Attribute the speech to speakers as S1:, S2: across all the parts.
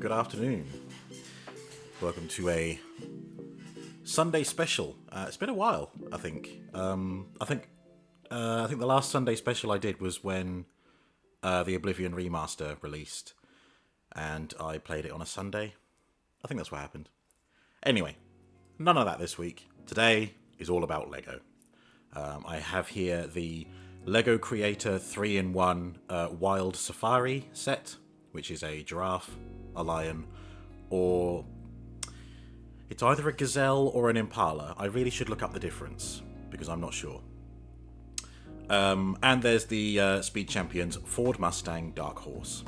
S1: good afternoon. Welcome to a Sunday special. It's been a while, I think. I think the last Sunday special I did was when the Oblivion remaster released, and I played it on a Sunday. I think that's what happened. Anyway, none of that this week. Today is all about Lego. I have here the Lego Creator 3-in-1 Wild Safari set, which is a giraffe, a lion, or it's either a gazelle or an impala. I really should look up the difference because I'm not sure. And there's the Speed Champions Ford Mustang Dark Horse.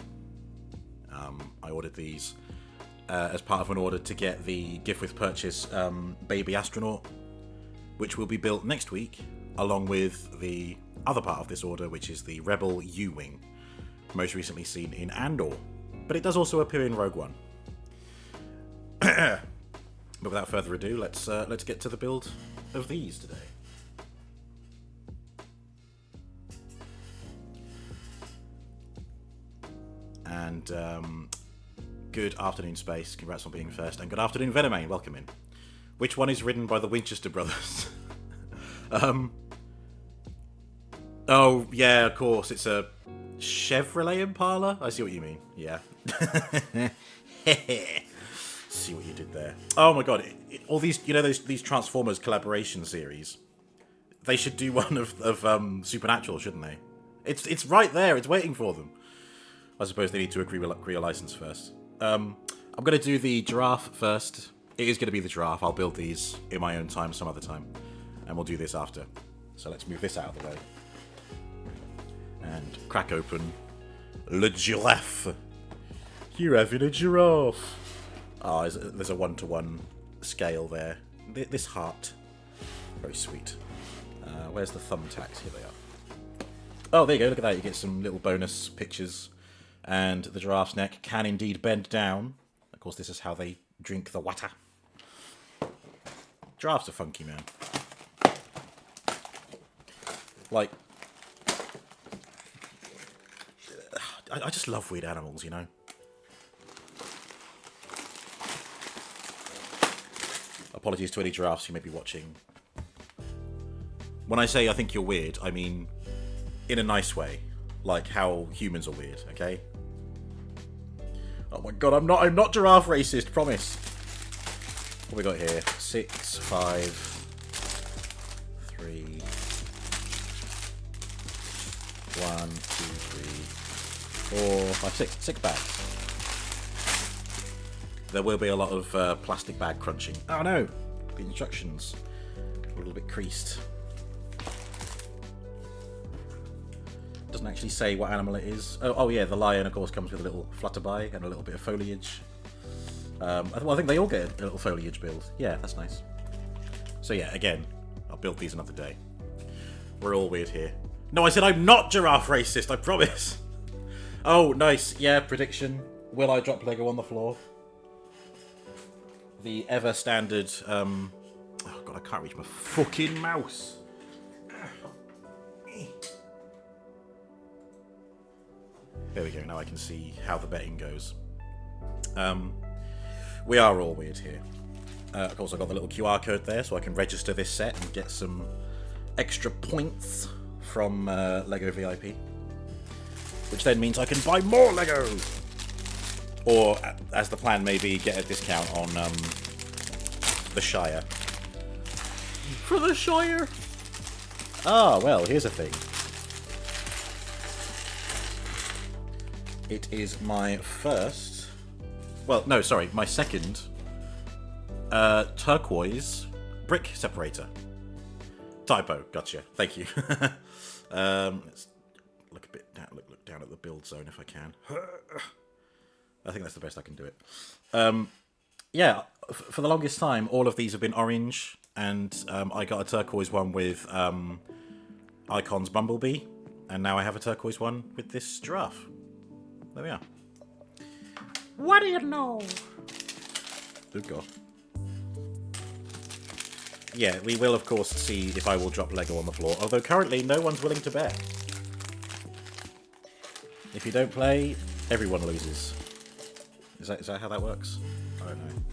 S1: I ordered these as part of an order to get the gift with purchase Baby Astronaut, which will be built next week, along with the other part of this order, which is the Rebel U-Wing, most recently seen in Andor, but it does also appear in Rogue One. But without further ado, let's get to the build of these today. And good afternoon, Space. Congrats on being first. And good afternoon, Venomane. Welcome in. Which one is ridden by the Winchester brothers? Oh, yeah, of course. It's a Chevrolet Impala? I see what you mean. Yeah. See what you did there. Oh my god. All these, you know, these Transformers collaboration series. They should do one of Supernatural, shouldn't they? It's right there. It's waiting for them. I suppose they need to agree a license first. I'm going to do the giraffe first. It is going to be the giraffe. I'll build these in my own time some other time. And we'll do this after. So let's move this out of the way. And crack open Le Giraffe. You're having a giraffe. Oh, there's a 1-to-1 scale there. This heart. Very sweet. Where's the thumbtacks? Here they are. Oh, there you go. Look at that. You get some little bonus pictures. And the giraffe's neck can indeed bend down. Of course, this is how they drink the water. Giraffes are funky, man. Like, I just love weird animals, you know? Apologies to any giraffes who may be watching. When I say I think you're weird, I mean in a nice way. Like how humans are weird, okay? Oh my god, I'm not giraffe racist, promise. What we got here? 6, 5, 3, 1, 2, 3, 4, 5, 6. 6 bags. There will be a lot of plastic bag crunching. Oh no! The instructions are a little bit creased. Doesn't actually say what animal it is. Oh yeah, the lion, of course, comes with a little flutterby and a little bit of foliage. I think they all get a little foliage build. Yeah, that's nice. So yeah, again, I'll build these another day. We're all weird here. No, I said I'm not giraffe racist, I promise. Oh, nice. Yeah, prediction. Will I drop Lego on the floor? The ever standard... Oh god, I can't reach my fucking mouse. There we go, now I can see how the betting goes. We are all weird here. Of course, I've got the little QR code there, so I can register this set and get some extra points from Lego VIP. Which then means I can buy more Lego! Or, as the plan may be, get a discount on the Shire. For the Shire! Ah, well, here's a thing. It is my first... Well, no, sorry, my second turquoise brick separator. Typo, gotcha. Thank you. Let's look a bit down, look down at the build zone if I can. I think that's the best I can do it. Yeah, for the longest time, all of these have been orange, and I got a turquoise one with Icon's Bumblebee, and now I have a turquoise one with this giraffe. There we are. What do you know? Good God. Yeah, we will, of course, see if I will drop Lego on the floor, although currently no one's willing to bet. If you don't play, everyone loses. Is that how that works? I don't know.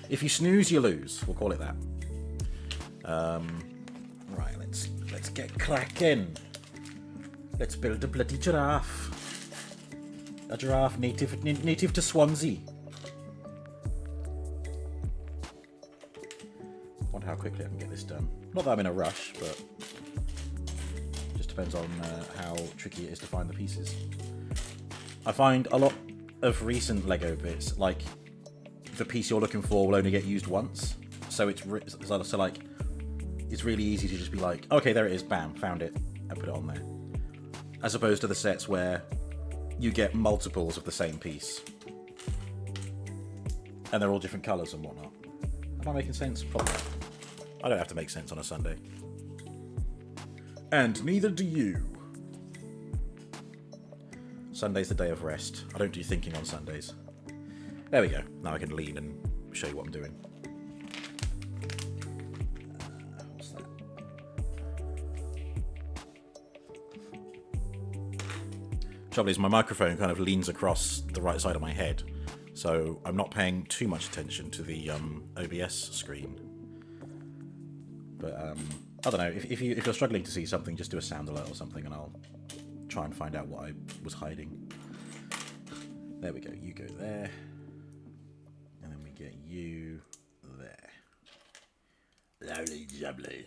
S1: If you snooze, you lose. We'll call it that. Right, let's get cracking. Let's build a bloody giraffe. A giraffe native to Swansea. Wonder how quickly I can get this done. Not that I'm in a rush, but just depends on how tricky it is to find the pieces. I find a lot of recent Lego bits, like the piece you're looking for will only get used once, so it's like it's really easy to just be like, okay, there it is, bam, found it, and put it on there. As opposed to the sets where you get multiples of the same piece, and they're all different colours and whatnot. Am I making sense? Probably. I don't have to make sense on a Sunday. And neither do you. Sunday's the day of rest. I don't do thinking on Sundays. There we go. Now I can lean and show you what I'm doing. What's that? Trouble is, my microphone kind of leans across the right side of my head, so I'm not paying too much attention to the OBS screen. But I don't know. If you're struggling to see something, just do a sound alert or something, and I'll try and find out what I was hiding. There we go. You go there, and then we get you there. Lovely jubbly.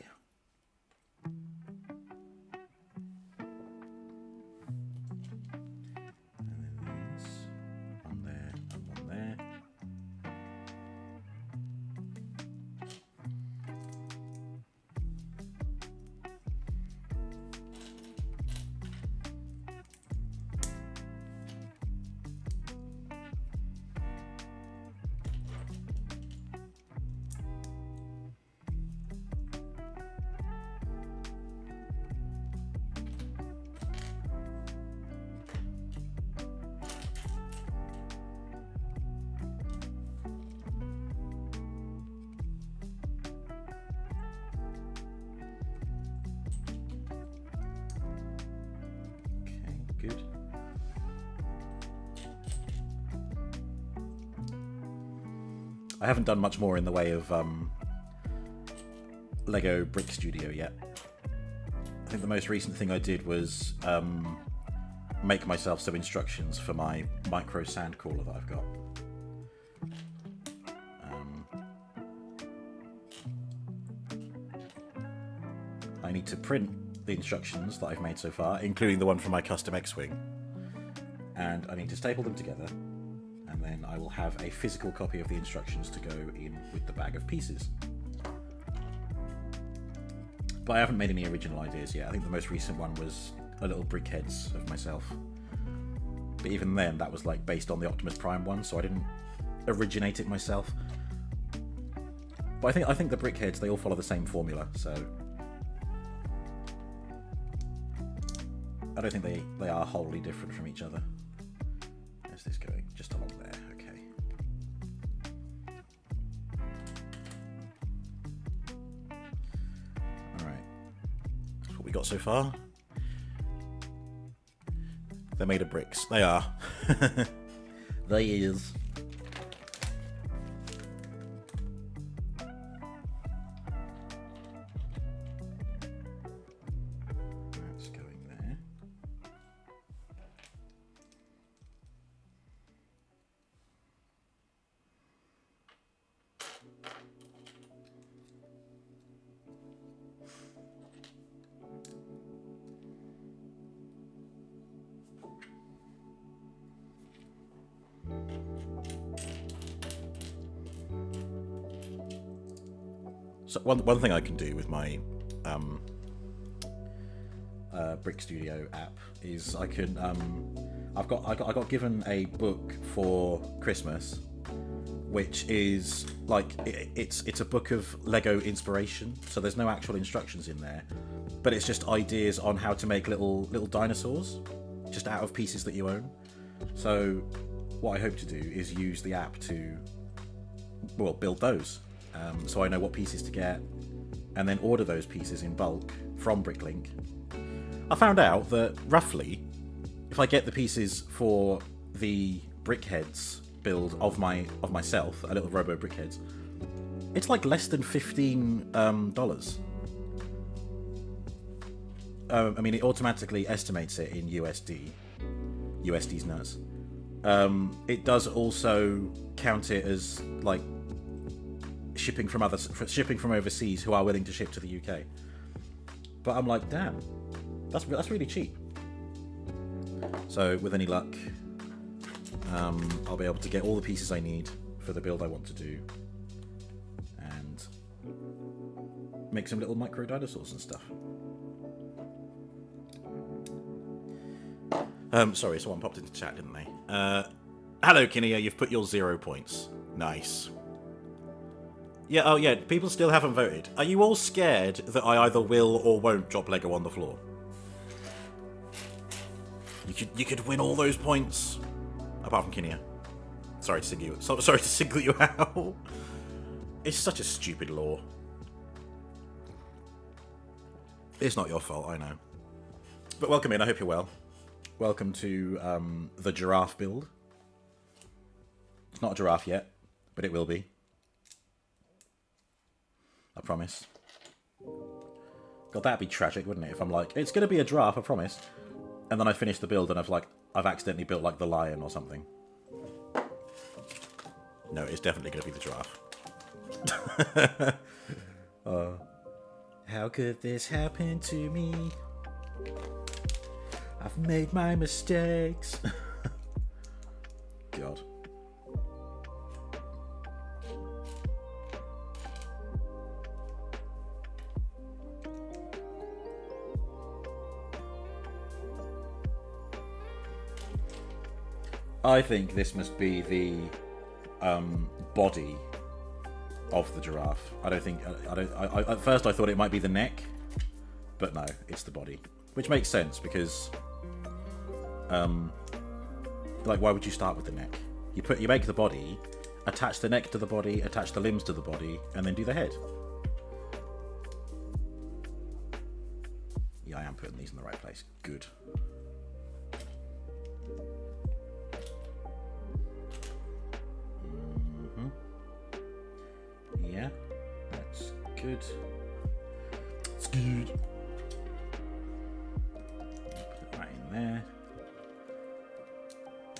S1: Good. I haven't done much more in the way of Lego Brick Studio yet. I think the most recent thing I did was make myself some instructions for my micro sand crawler that I've got. I need to print the instructions that I've made so far, including the one for my custom X-Wing, and I need to staple them together, and then I will have a physical copy of the instructions to go in with the bag of pieces. But I haven't made any original ideas yet. I think the most recent one was a little brickheads of myself, but even then that was like based on the Optimus Prime one, so I didn't originate it myself. But I think the brickheads, they all follow the same formula, so I don't think they are wholly different from each other. Where's this going? Just along there, okay. Alright. That's what we got so far. They're made of bricks. They are. They is. So one thing I can do with my Brick Studio app is I can I got given a book for Christmas, which is like it's a book of Lego inspiration. So there's no actual instructions in there, but it's just ideas on how to make little dinosaurs just out of pieces that you own. So what I hope to do is use the app to, well, build those. So I know what pieces to get, and then order those pieces in bulk from Bricklink. I found out that roughly, if I get the pieces for the brickheads build of myself, a little Robo Brickheads, it's like less than $15. I mean, it automatically estimates it in USD. USD's nuts. It does also count it as like shipping from overseas who are willing to ship to the UK. But I'm like, damn, that's really cheap. So with any luck, I'll be able to get all the pieces I need for the build I want to do, and make some little micro dinosaurs and stuff. Sorry, someone popped into chat, didn't they? Hello, Kinnear, you've put your 0 points. Nice. Yeah, oh yeah, people still haven't voted. Are you all scared that I either will or won't drop Lego on the floor? You could win all those points. Apart from Kinnear. Sorry to single you out. It's such a stupid law. It's not your fault, I know. But welcome in, I hope you're well. Welcome to the giraffe build. It's not a giraffe yet, but it will be. I promise. God, that'd be tragic, wouldn't it? If I'm like, it's going to be a giraffe, I promise. And then I finish the build and I've accidentally built like the lion or something. No, it's definitely going to be the giraffe. How could this happen to me? I've made my mistakes. God. I think this must be the body of the giraffe. I don't think. At first, I thought it might be the neck, but no, it's the body, which makes sense because, like, why would you start with the neck? You make the body, attach the neck to the body, attach the limbs to the body, and then do the head. Yeah, I am putting these in the right place. Good. Yeah, that's good. It's good. Put that in there.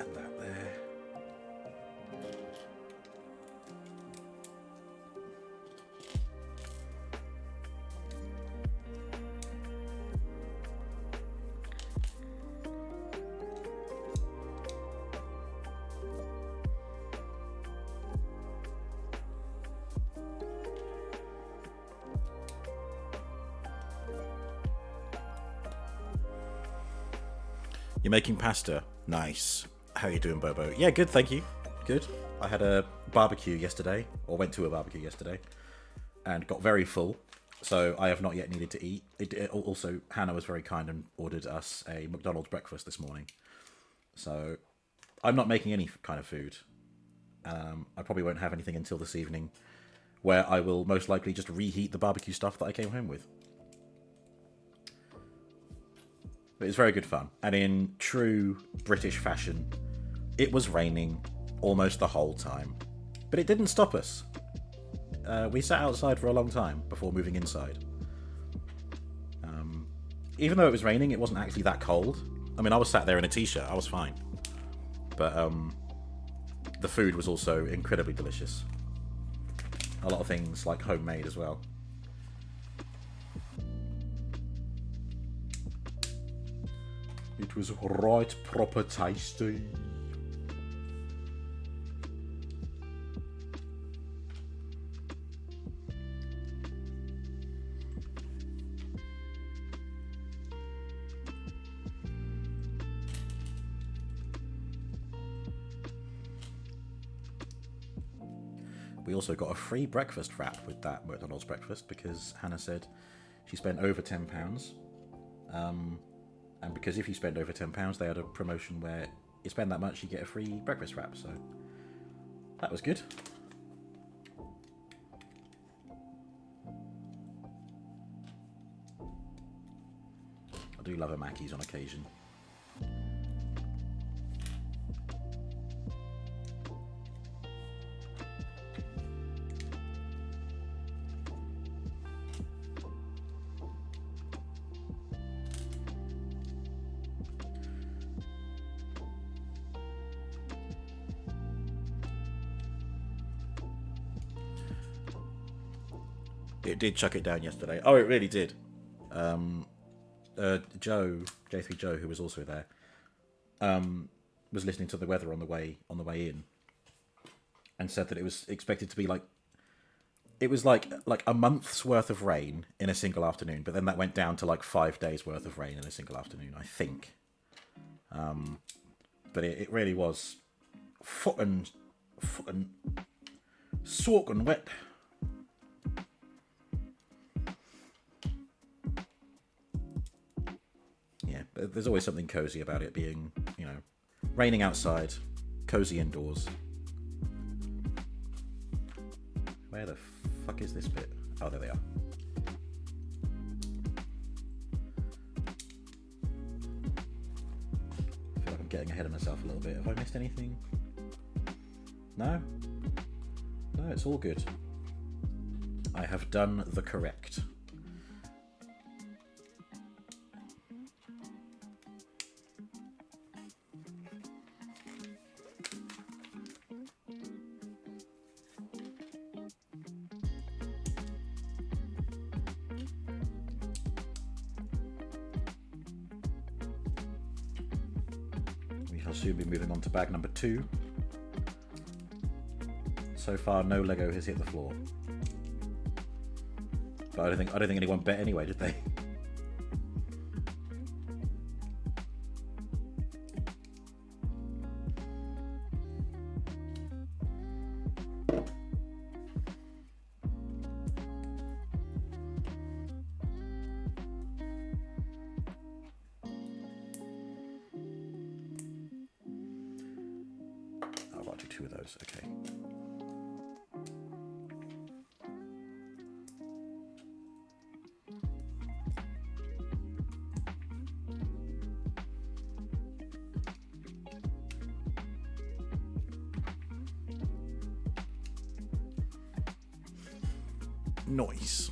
S1: And that there. You're making pasta. Nice. How are you doing, Bobo? Yeah, good, thank you. Good. I had a barbecue yesterday, or went to a barbecue yesterday, and got very full, so I have not yet needed to eat. Also, Hannah was very kind and ordered us a McDonald's breakfast this morning. So, I'm not making any kind of food. I probably won't have anything until this evening, where I will most likely just reheat the barbecue stuff that I came home with. But it's very good fun. And in true British fashion, it was raining almost the whole time. But it didn't stop us. We sat outside for a long time before moving inside. Even though it was raining, it wasn't actually that cold. I mean, I was sat there in a t-shirt. I was fine. But the food was also incredibly delicious. A lot of things like homemade as well. It was right proper tasty. We also got a free breakfast wrap with that McDonald's breakfast because Hannah said she spent over £10. And because if you spend over £10, they had a promotion where you spend that much, you get a free breakfast wrap. So that was good. I do love a Mackey's on occasion. It did chuck it down yesterday. Oh, it really did. Joe, J3 Joe, who was also there, was listening to the weather on the way in, and said that it was expected to be like, it was like a month's worth of rain in a single afternoon, but then that went down to like 5 days worth of rain in a single afternoon, I think. But it really was fucking soaking wet. Yeah, but there's always something cozy about it being, you know, raining outside, cozy indoors. Where the fuck is this bit? Oh, there they are. I feel like I'm getting ahead of myself a little bit. Have I missed anything? No? No, it's all good. I have done the correct. We shall soon be moving on to bag number 2. So far, no Lego has hit the floor. But I don't think anyone bet anyway, did they? I've got to do 2 of those. Okay. Noise.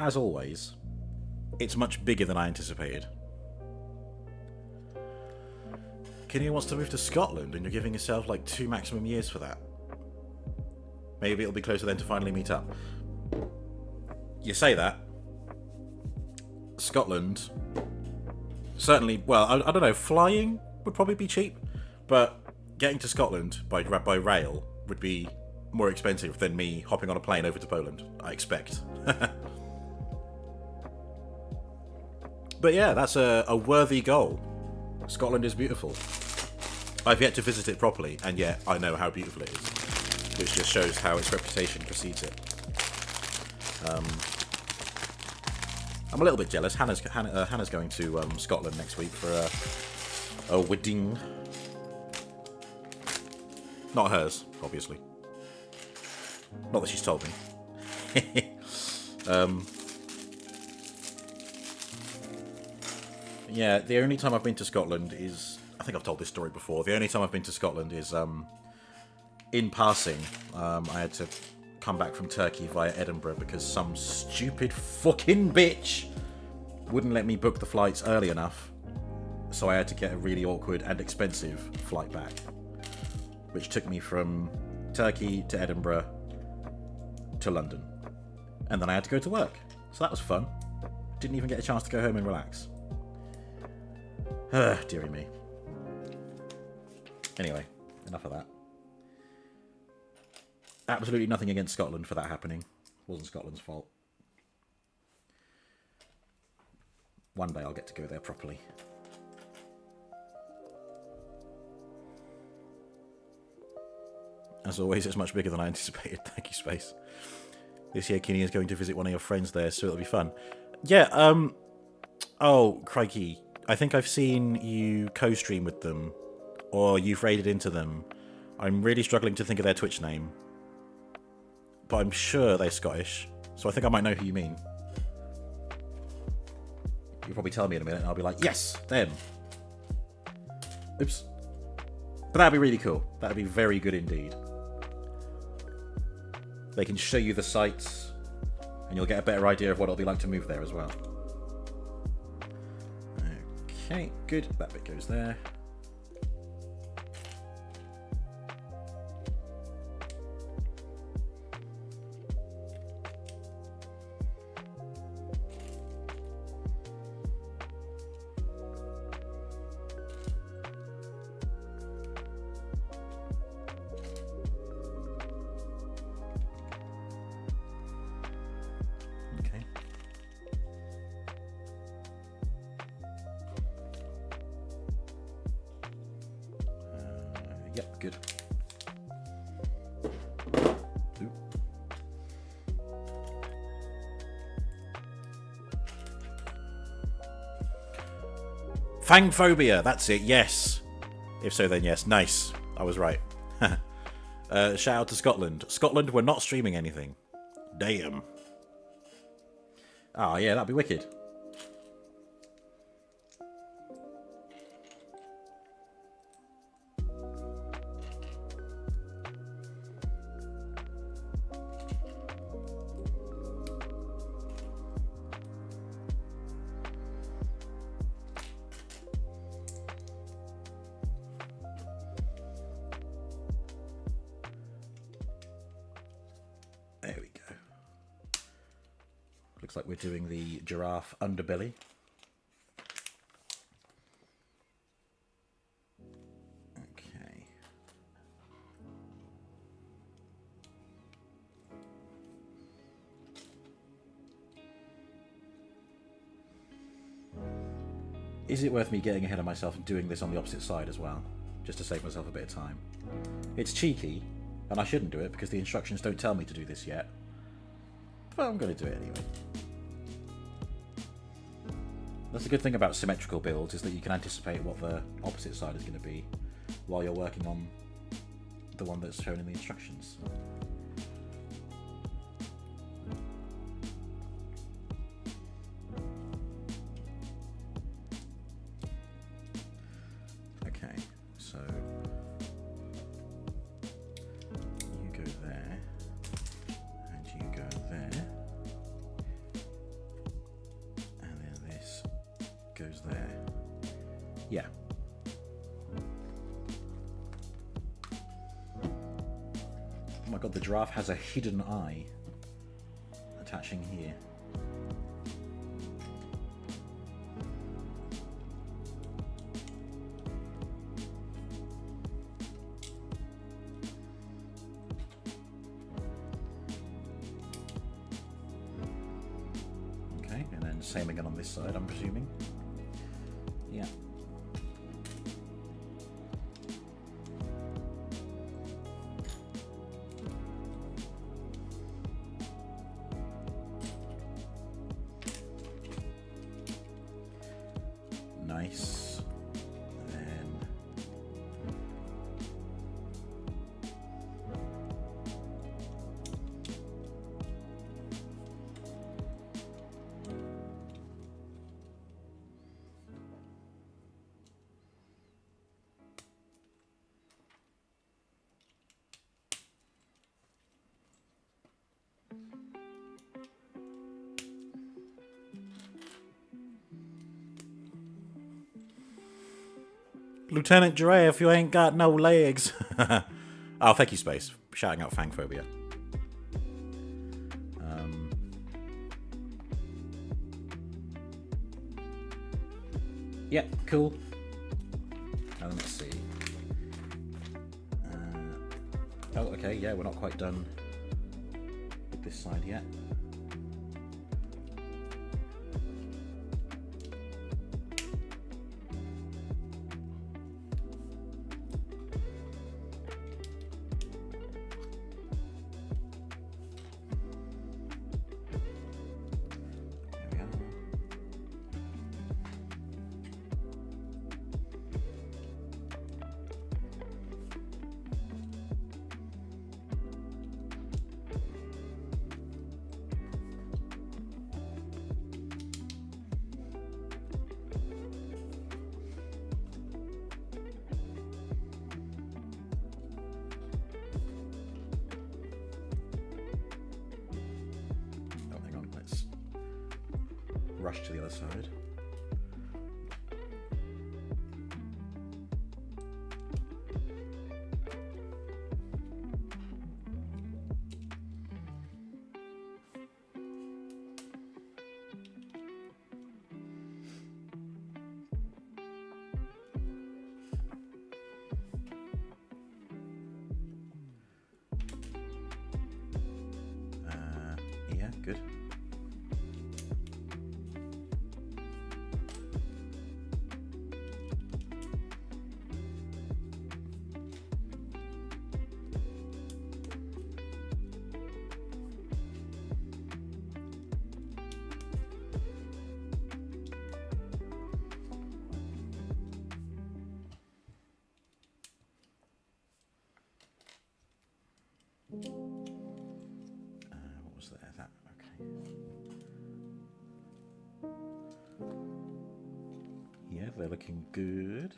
S1: As always, it's much bigger than I anticipated. Kinnear wants to move to Scotland, and you're giving yourself like 2 maximum years for that. Maybe it'll be closer then to finally meet up. You say that. Scotland, certainly, well, I don't know, flying would probably be cheap, but getting to Scotland by rail would be more expensive than me hopping on a plane over to Poland, I expect. But yeah, that's a worthy goal. Scotland is beautiful. I've yet to visit it properly, and yet I know how beautiful it is, which just shows how its reputation precedes it. I'm a little bit jealous. Hannah's going to Scotland next week for a wedding. Not hers, obviously. Not that she's told me. Yeah, the only time I've been to Scotland is... I think I've told this story before. The only time I've been to Scotland is in passing. I had to come back from Turkey via Edinburgh because some stupid fucking bitch wouldn't let me book the flights early enough. So I had to get a really awkward and expensive flight back, which took me from Turkey to Edinburgh to London. And then I had to go to work. So that was fun. Didn't even get a chance to go home and relax. Dearie me. Anyway, enough of that. Absolutely nothing against Scotland for that happening. It wasn't Scotland's fault. One day I'll get to go there properly. As always, it's much bigger than I anticipated. Thank you, Space. This year, Kinney is going to visit one of your friends there, so it'll be fun. Yeah, oh, crikey. I think I've seen you co-stream with them, or you've raided into them. I'm really struggling to think of their Twitch name, but I'm sure they're Scottish, so I think I might know who you mean. You'll probably tell me in a minute, and I'll be like, yes, them. Oops. But that'd be really cool. That'd be very good indeed. They can show you the sights, and you'll get a better idea of what it'll be like to move there as well. Okay, good. That bit goes there. Yep, good. Ooh. Fangphobia, that's it, yes. If so, then yes. Nice. I was right. Shout out to Scotland. Scotland, we're not streaming anything. Damn. Oh, yeah, that'd be wicked. Looks like we're doing the giraffe underbelly. Okay. Is it worth me getting ahead of myself and doing this on the opposite side as well? Just to save myself a bit of time. It's cheeky, and I shouldn't do it because the instructions don't tell me to do this yet. But I'm going to do it anyway. That's the good thing about symmetrical builds, is that you can anticipate what the opposite side is going to be while you're working on the one that's shown in the instructions. Okay, so you go there, and you go there. Goes there. Yeah. Oh my god, the giraffe has a hidden eye attaching here. Okay, and then same again on this side, I'm presuming. Yeah. Nice. Then Lieutenant Giraffe, you ain't got no legs. Oh, thank you, Space. Shouting out Fangphobia. Yeah, cool. Now let's see. Oh, okay, yeah, we're not quite done with this side yet. rush to the other side. Yeah, good. What was there? That, okay. Yeah, they're looking good.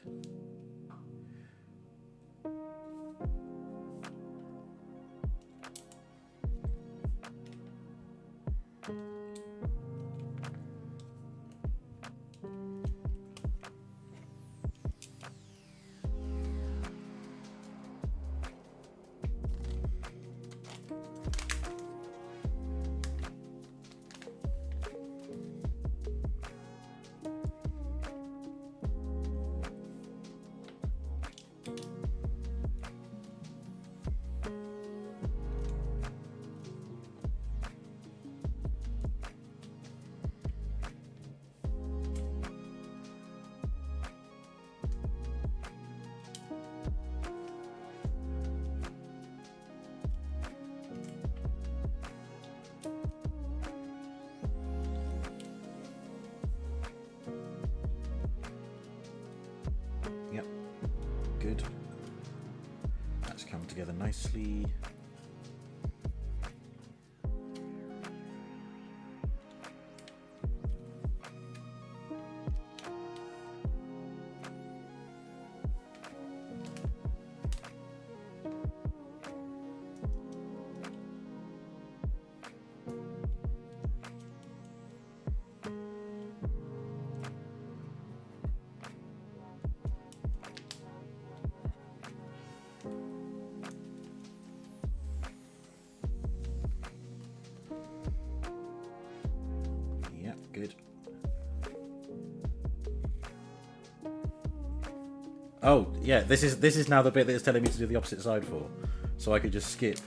S1: Yep, good. That's come together nicely. Good. Oh, yeah, this is now the bit that it's telling me to do the opposite side for. So I could just skip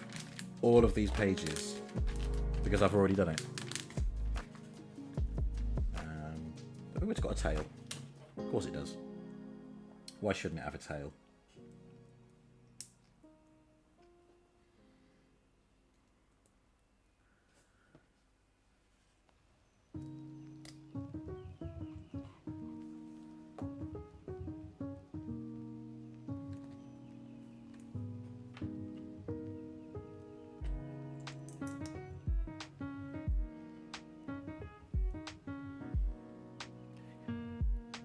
S1: all of these pages because I've already done it. Oh, it's got a tail. Of course it does. Why shouldn't it have a tail?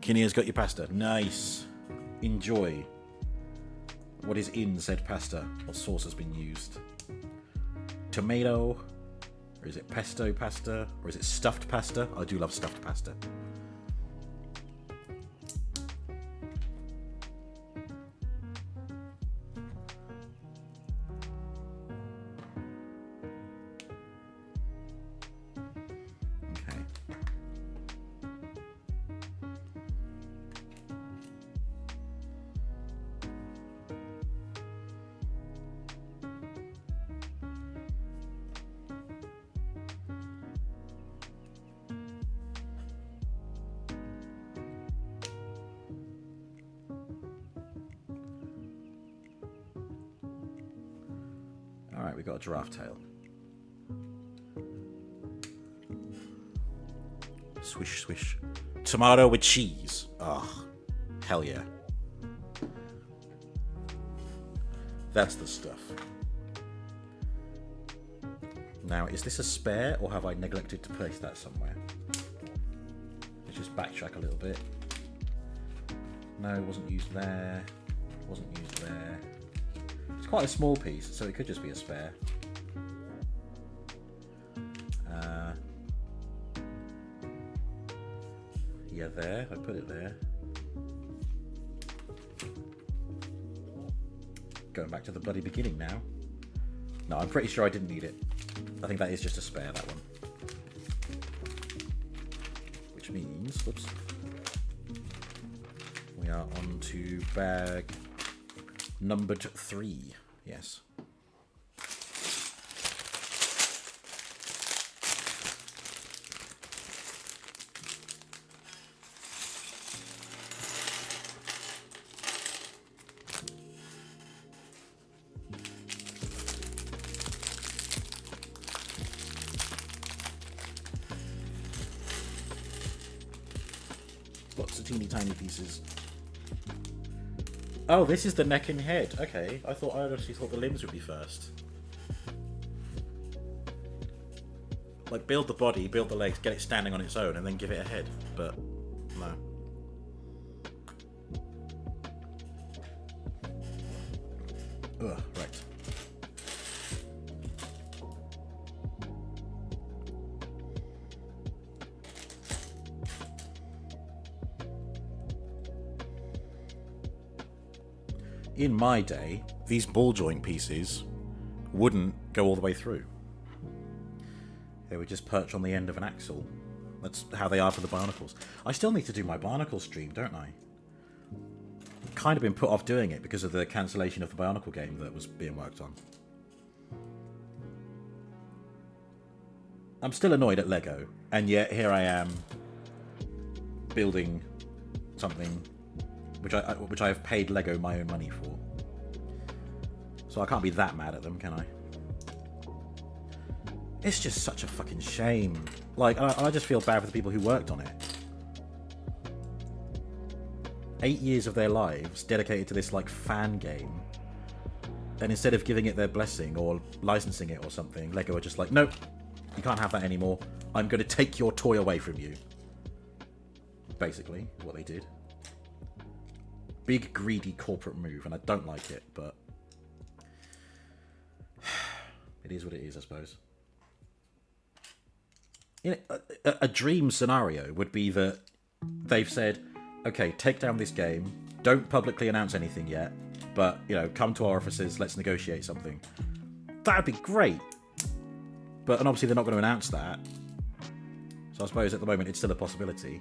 S1: Kinnear's got your pasta. Nice. Enjoy. What is in said pasta? What sauce has been used? Tomato? Or is it pesto pasta? Or is it stuffed pasta? I do love stuffed pasta. Alright, we got a giraffe tail. Swish, swish. Tomato with cheese. Oh, hell yeah. That's the stuff. Now, is this a spare, or have I neglected to place that somewhere? Let's just backtrack a little bit. No, it wasn't used there. Wasn't used there. It's quite a small piece, so it could just be a spare. media there. I put it there. Going back to the bloody beginning now. No, I'm pretty sure I didn't need it. I think that is just a spare, that one. Which means, whoops. We are on to bag numbered 3. Yes. Lots of teeny tiny pieces. Oh, this is the neck and head. Okay, I actually thought the limbs would be first. Like, build the body, build the legs, get it standing on its own, and then give it a head. But, no. Ugh, right. In my day, these ball joint pieces wouldn't go all the way through. They would just perch on the end of an axle. That's how they are for the barnacles. I still need to do my barnacle stream, don't I? Kind of been put off doing it because of the cancellation of the barnacle game that was being worked on. I'm still annoyed at Lego, and yet here I am building something which I have paid Lego my own money for. So I can't be that mad at them, can I? It's just such a fucking shame. Like, I just feel bad for the people who worked on it. 8 years of their lives dedicated to this, like, fan game. And instead of giving it their blessing or licensing it or something, Lego are just like, nope, you can't have that anymore. I'm going to take your toy away from you. Basically, is what they did. Big, greedy corporate move, and I don't like it, but it is what it is, I suppose. You know, a dream scenario would be that they've said, okay, take down this game, don't publicly announce anything yet, but, you know, come to our offices, let's negotiate something. That would be great. And obviously they're not going to announce that. So I suppose at the moment it's still a possibility.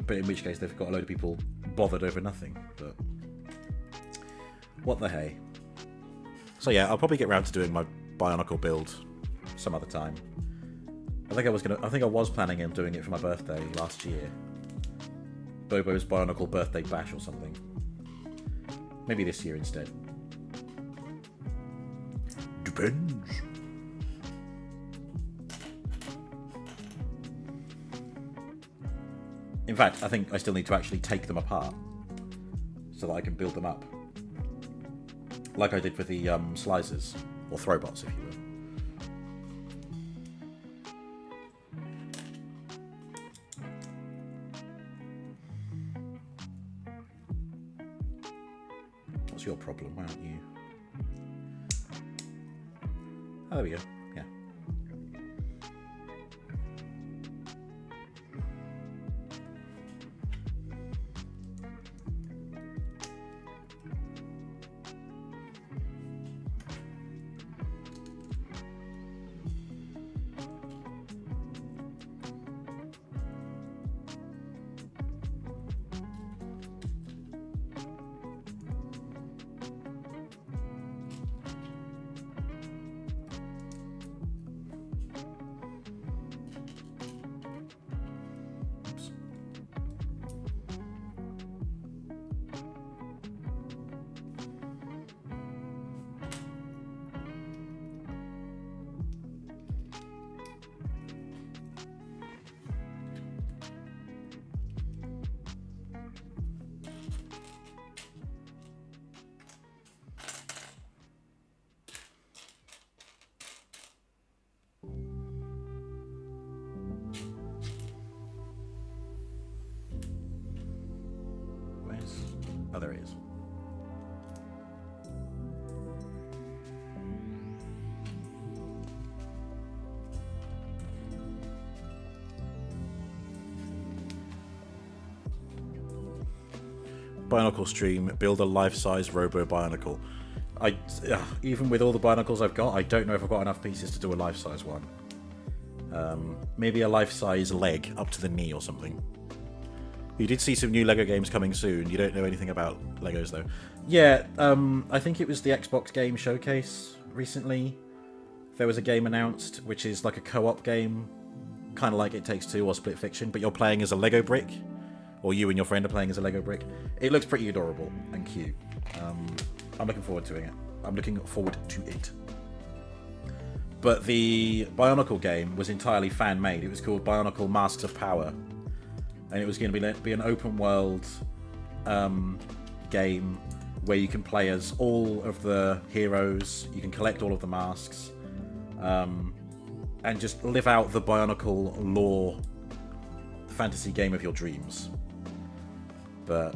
S1: But in which case they've got a load of people bothered over nothing. But what the hey. So yeah, I'll probably get around to doing my Bionicle build some other time. I think I was planning on doing it for my birthday last year. Bobo's Bionicle birthday bash or something. Maybe this year instead. Depends. In fact, I think I still need to actually take them apart so that I can build them up. Like I did with the slicers, or throwbots, if you will. What's your problem? Why aren't you? Oh, there we go. Yeah. Oh, there he is. Bionicle stream, build a life-size Robo Bionicle. Even with all the Bionicles I've got, I don't know if I've got enough pieces to do a life-size one. Maybe a life-size leg up to the knee or something. You did see some new LEGO games coming soon. You don't know anything about LEGOs, though. Yeah, I think it was the Xbox Game Showcase recently. There was a game announced, which is like a co-op game, kind of like It Takes Two or Split Fiction, but you're playing as a Lego brick, or you and your friend are playing as a Lego brick. It looks pretty adorable and cute. I'm looking forward to it. But the Bionicle game was entirely fan-made. It was called Bionicle Masks of Power, and it was going to be an open-world game where you can play as all of the heroes, you can collect all of the masks, and just live out the Bionicle lore fantasy game of your dreams. But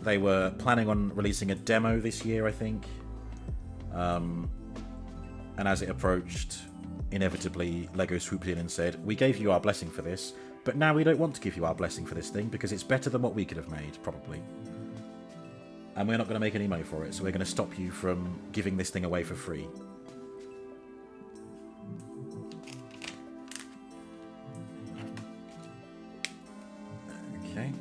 S1: they were planning on releasing a demo this year, I think. And as it approached, inevitably, LEGO swooped in and said, "We gave you our blessing for this, but now we don't want to give you our blessing for this thing because it's better than what we could have made, probably. And we're not going to make any money for it, so we're going to stop you from giving this thing away for free." Okay.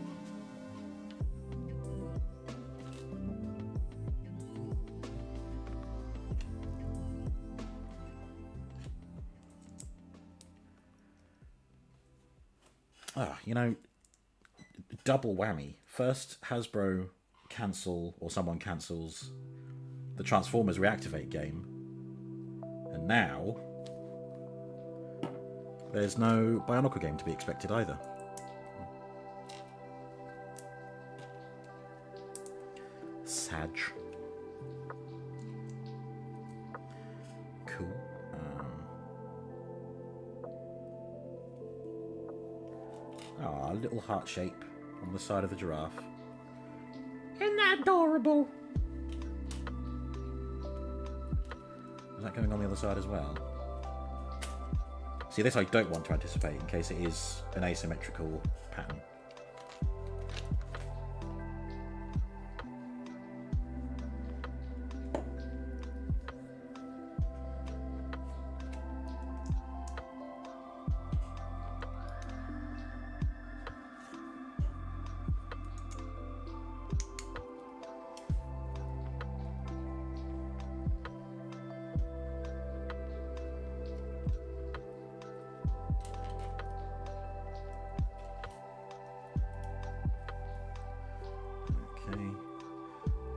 S1: You know, double whammy. First, Hasbro cancel, or someone cancels, the Transformers Reactivate game. And now, there's no Bionicle game to be expected either. Sag. Cool. A little heart shape on the side of the giraffe. Isn't that adorable? Is that going on the other side as well? See, this I don't want to anticipate in case it is an asymmetrical pattern.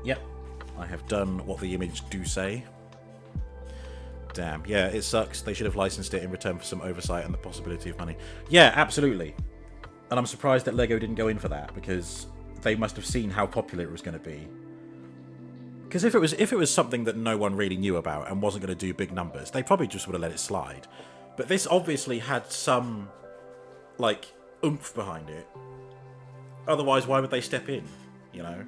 S1: Yep, I have done what the image do say. Damn, yeah, it sucks. They should have licensed it in return for some oversight and the possibility of money. Yeah, absolutely. And I'm surprised that LEGO didn't go in for that, because they must have seen how popular it was going to be. Because if it was something that no one really knew about and wasn't going to do big numbers, they probably just would have let it slide. But this obviously had some, like, oomph behind it. Otherwise, why would they step in, you know?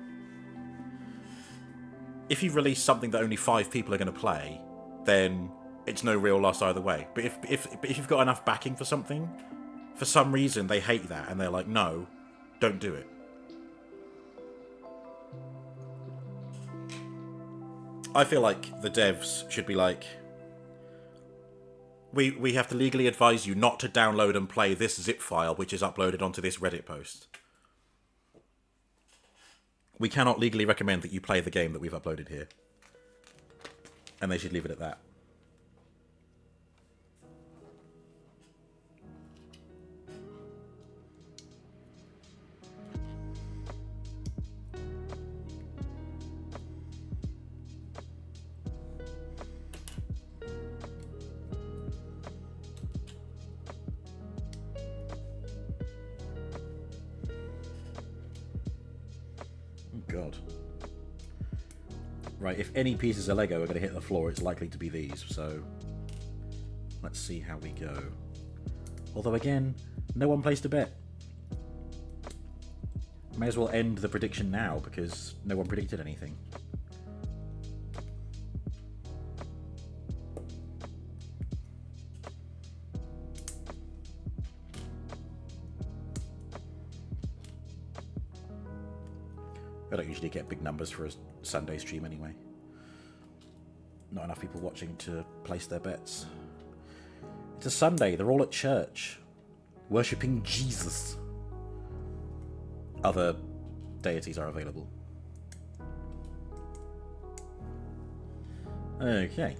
S1: If you release something that only 5 people are going to play, then it's no real loss either way. But if you've got enough backing for something, for some reason they hate that and they're like, no, don't do it. I feel like the devs should be like, we have to legally advise you not to download and play this zip file which is uploaded onto this Reddit post. We cannot legally recommend that you play the game that we've uploaded here. And they should leave it at that. God. Right, if any pieces of Lego are going to hit the floor, it's likely to be these, so let's see how we go. Although again, no one placed a bet. May as well end the prediction now, because no one predicted anything. I don't usually get big numbers for a Sunday stream anyway. Not enough people watching to place their bets. It's a Sunday, they're all at church, worshipping Jesus. Other deities are available. Okay.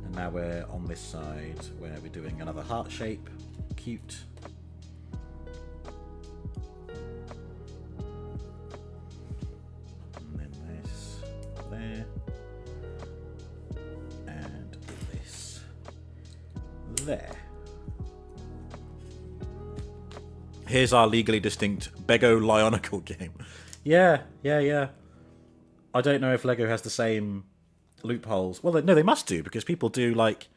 S1: And now we're on this side where we're doing another heart shape. Cute. And then this there. And this there. Here's our legally distinct Bego-Lionical game. Yeah. I don't know if Lego has the same loopholes. Well, no, they must do, because people do like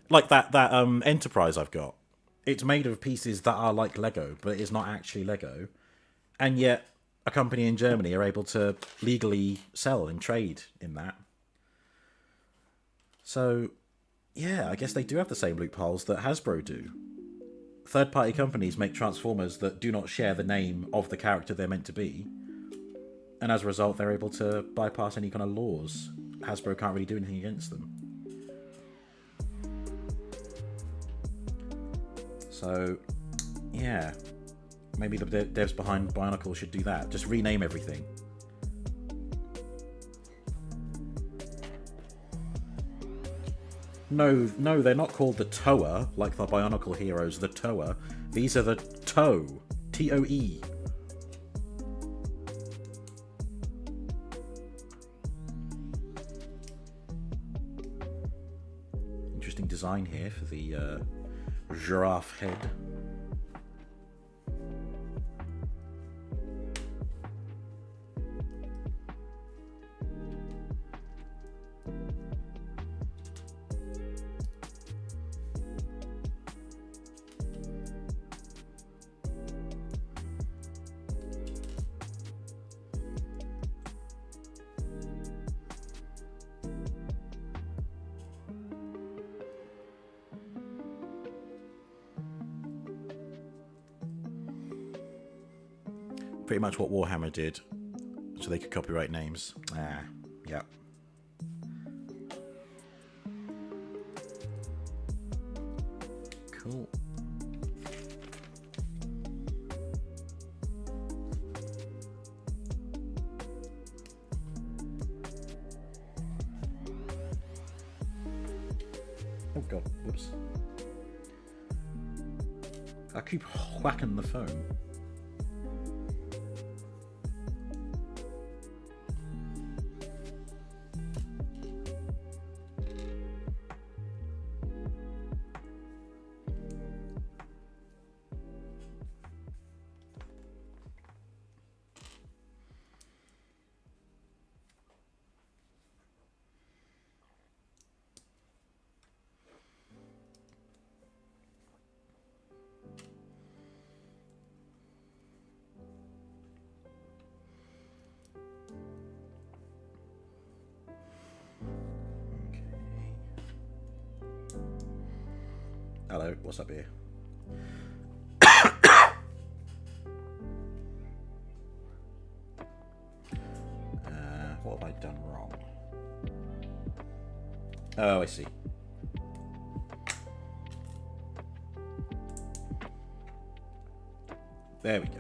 S1: that Enterprise I've got. It's made of pieces that are like Lego, but it is not actually Lego. And yet, a company in Germany are able to legally sell and trade in that. So, yeah, I guess they do have the same loopholes that Hasbro do. Third-party companies make Transformers that do not share the name of the character they're meant to be. And as a result, they're able to bypass any kind of laws. Hasbro can't really do anything against them. So, yeah. Maybe the devs behind Bionicle should do that. Just rename everything. No, they're not called the Toa, like the Bionicle heroes, the Toa. These are the Toe. T-O-E. Interesting design here for the giraffe head. Pretty much what Warhammer did, so they could copyright names. Yeah. Cool. Oh god, whoops. I keep whacking the phone. Hello, what's up here? What have I done wrong? Oh, I see. There we go.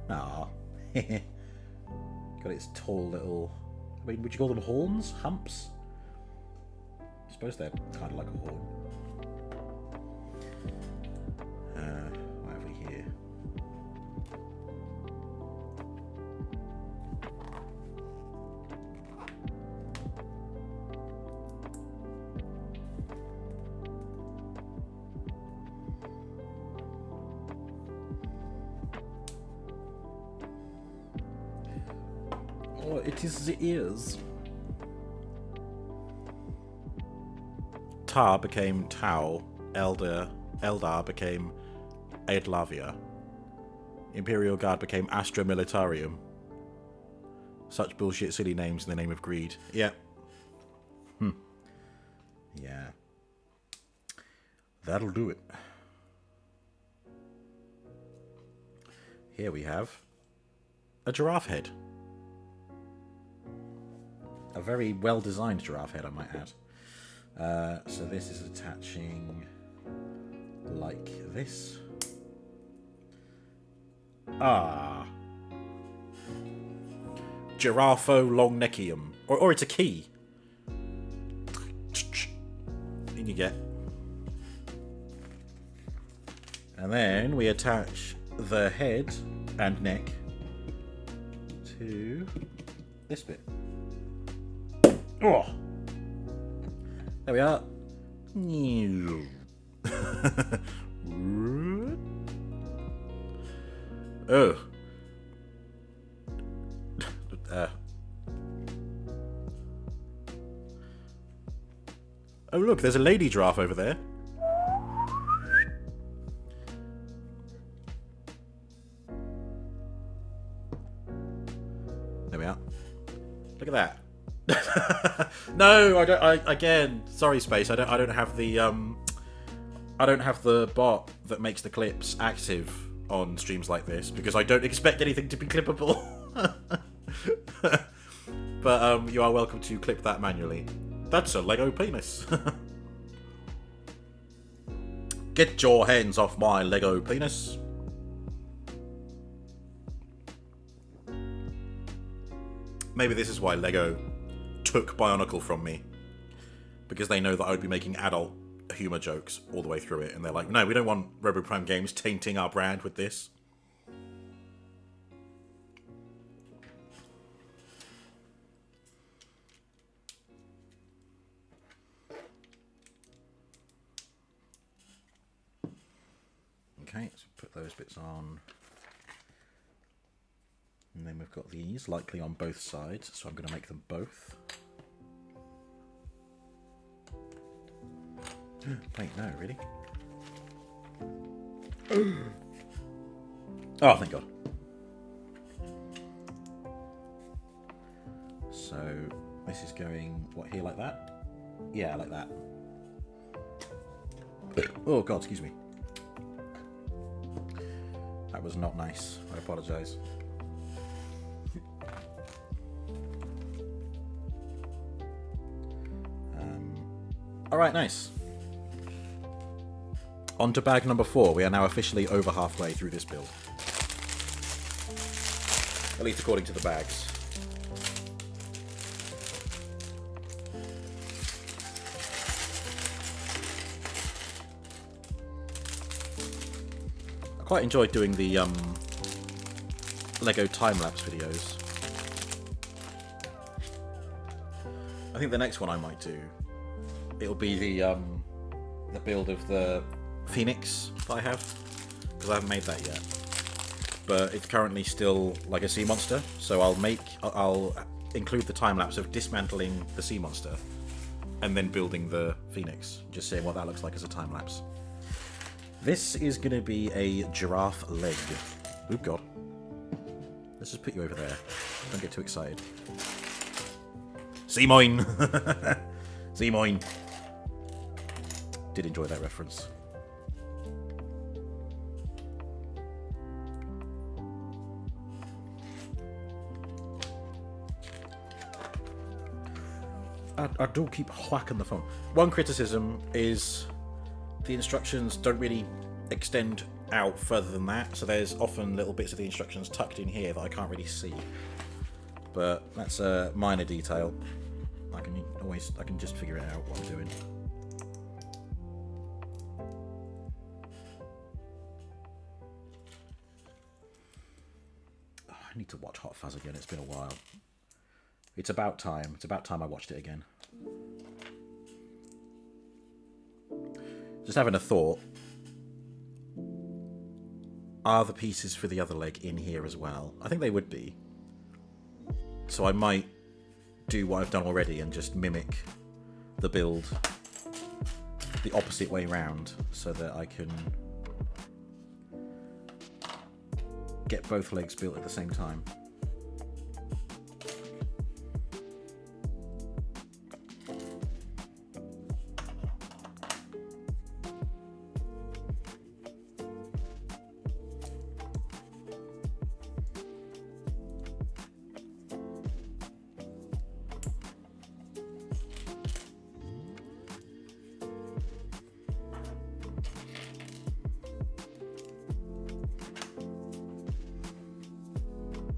S1: Ah, got its tall little. I mean, would you call them horns? Humps? I suppose they're kind of like a horn. Oh, it is the ears. Tar became Tau. Eldar became Aedlavia. Imperial Guard became Astra Militarium. Such bullshit silly names in the name of greed. Yeah. Yeah. That'll do it. Here we have a giraffe head. A very well-designed giraffe head, I might add. So this is attaching like this. Girafo longneckium. Or it's a key. In you get. And then we attach the head and neck to this bit. Oh! There we are. Oh. Oh look, there's a lady giraffe over there. There we are. Look at that. No, I don't. Again, sorry, Space. I don't have the I don't have the bot that makes the clips active on streams like this because I don't expect anything to be clippable. But you are welcome to clip that manually. That's a Lego penis. Get your hands off my Lego penis. Maybe this is why Lego took Bionicle from me. Because they know that I would be making adult humour jokes all the way through it. And they're like, no, we don't want RoboPrime Games tainting our brand with this. Okay, so put those bits on. And then we've got these, likely on both sides, so I'm going to make them both. Wait, no, really? Oh, thank God. So, this is going, what, here like that? Yeah, like that. Oh, God, excuse me. That was not nice. I apologise. Alright, nice. On to bag number 4. We are now officially over halfway through this build. At least according to the bags. I quite enjoyed doing the Lego time-lapse videos. I think the next one I might do, it'll be the build of the Phoenix that I have, because I haven't made that yet. But it's currently still like a sea monster, so I'll include the time lapse of dismantling the sea monster and then building the Phoenix, just seeing what that looks like as a time lapse. This is going to be a giraffe leg. Oop, God. Let's just put you over there. Don't get too excited. Seamoin! Seamoin! Did enjoy that reference. I do keep whacking the phone. One criticism is the instructions don't really extend out further than that, so there's often little bits of the instructions tucked in here that I can't really see. But that's a minor detail. I can just figure it out what I'm doing. Oh, I need to watch Hot Fuzz again. It's been a while. It's about time. It's about time I watched it again. Just having a thought. Are the pieces for the other leg in here as well? I think they would be. So I might do what I've done already and just mimic the build the opposite way round so that I can get both legs built at the same time.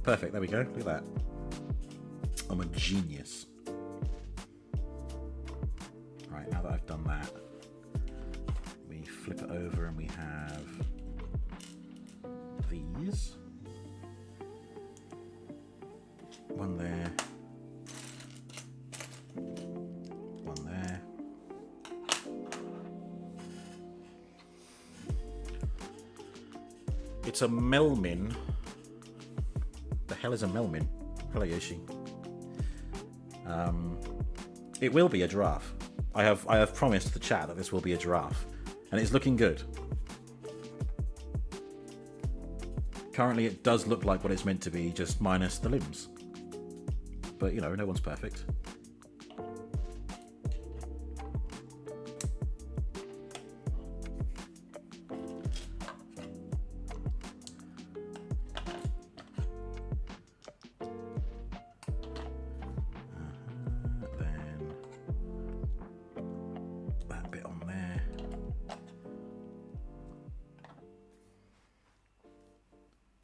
S1: Perfect, there we go. Look at that. I'm a genius. Right, now that I've done that, we flip it over and we have these. One there. One there. It's a Melmin. The hell is a Melmin? Hello, Yoshi. It will be a giraffe. I have promised the chat that this will be a giraffe, and it's looking good. Currently, it does look like what it's meant to be, just minus the limbs. But you know, no one's perfect.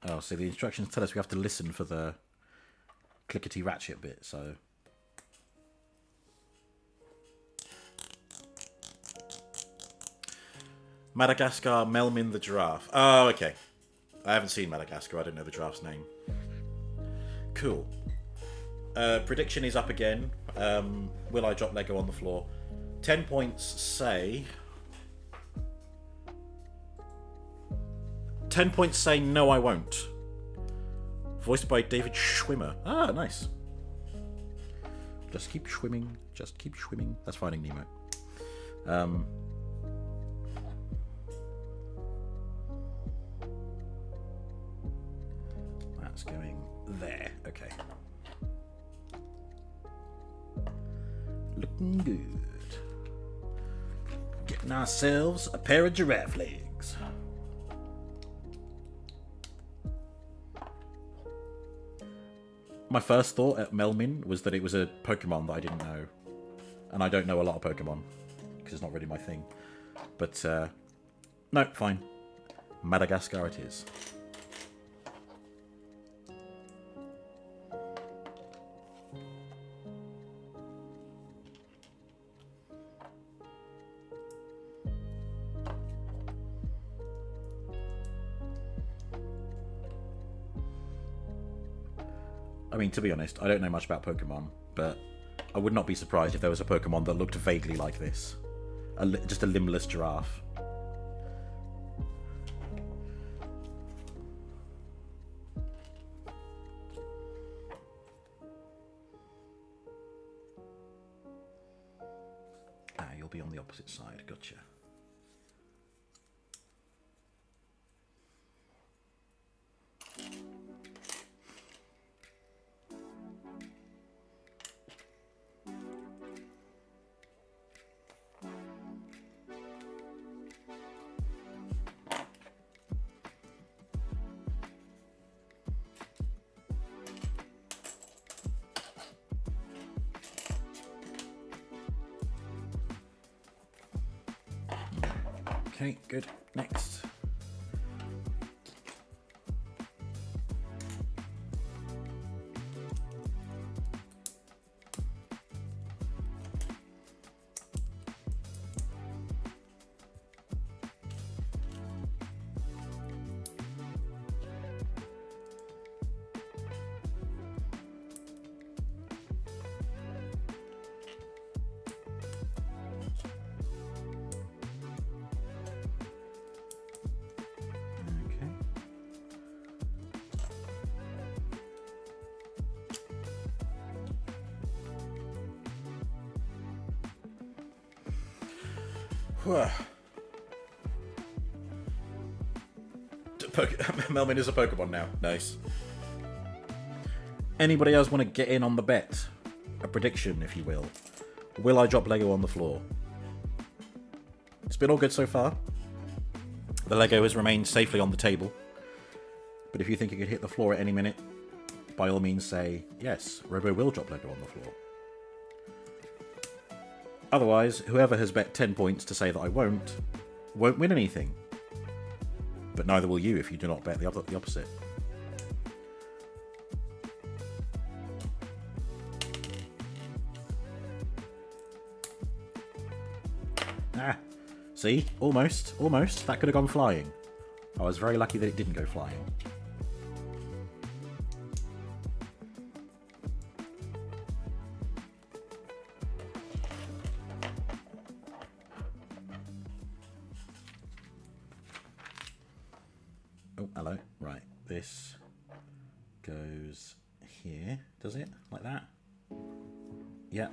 S1: Oh, so the instructions tell us we have to listen for the clickety ratchet bit, so. Madagascar, Melmin the giraffe. Oh, okay. I haven't seen Madagascar, I don't know the giraffe's name. Cool. Prediction is up again. Will I drop Lego on the floor? 10 points say... 10 points say no, I won't. Voiced by David Schwimmer. Ah, nice. Just keep swimming. Just keep swimming. That's Finding Nemo. That's going there. Okay. Looking good. Getting ourselves a pair of giraffe legs. My first thought at Melmin was that it was a Pokemon that I didn't know. And I don't know a lot of Pokemon, because it's not really my thing. But, no, fine. Madagascar it is. I mean, to be honest, I don't know much about Pokemon, but I would not be surprised if there was a Pokemon that looked vaguely like this. Just a limbless giraffe. Ah, you'll be on the opposite side. Gotcha. Okay, good. Next. Melvin is a Pokemon now. Nice. Anybody else want to get in on the bet? A prediction, if you will. Will I drop Lego on the floor? It's been all good so far. The Lego has remained safely on the table. But if you think it could hit the floor at any minute, by all means say, yes, Robo will drop Lego on the floor. Otherwise, whoever has bet 10 points to say that I won't win anything. But neither will you if you do not bet the opposite. Ah, see? Almost. That could have gone flying. I was very lucky that it didn't go flying. Oh, hello. Right, this goes here, does it? Like that? Yeah,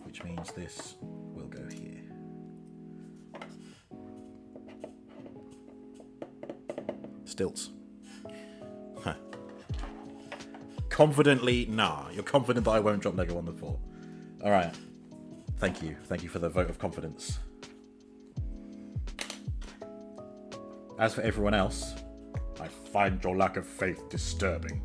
S1: which means this will go here. Stilts. Huh. Confidently, nah. You're confident that I won't drop Lego on the floor. Alright. Thank you. Thank you for the vote of confidence. As for everyone else, I find your lack of faith disturbing.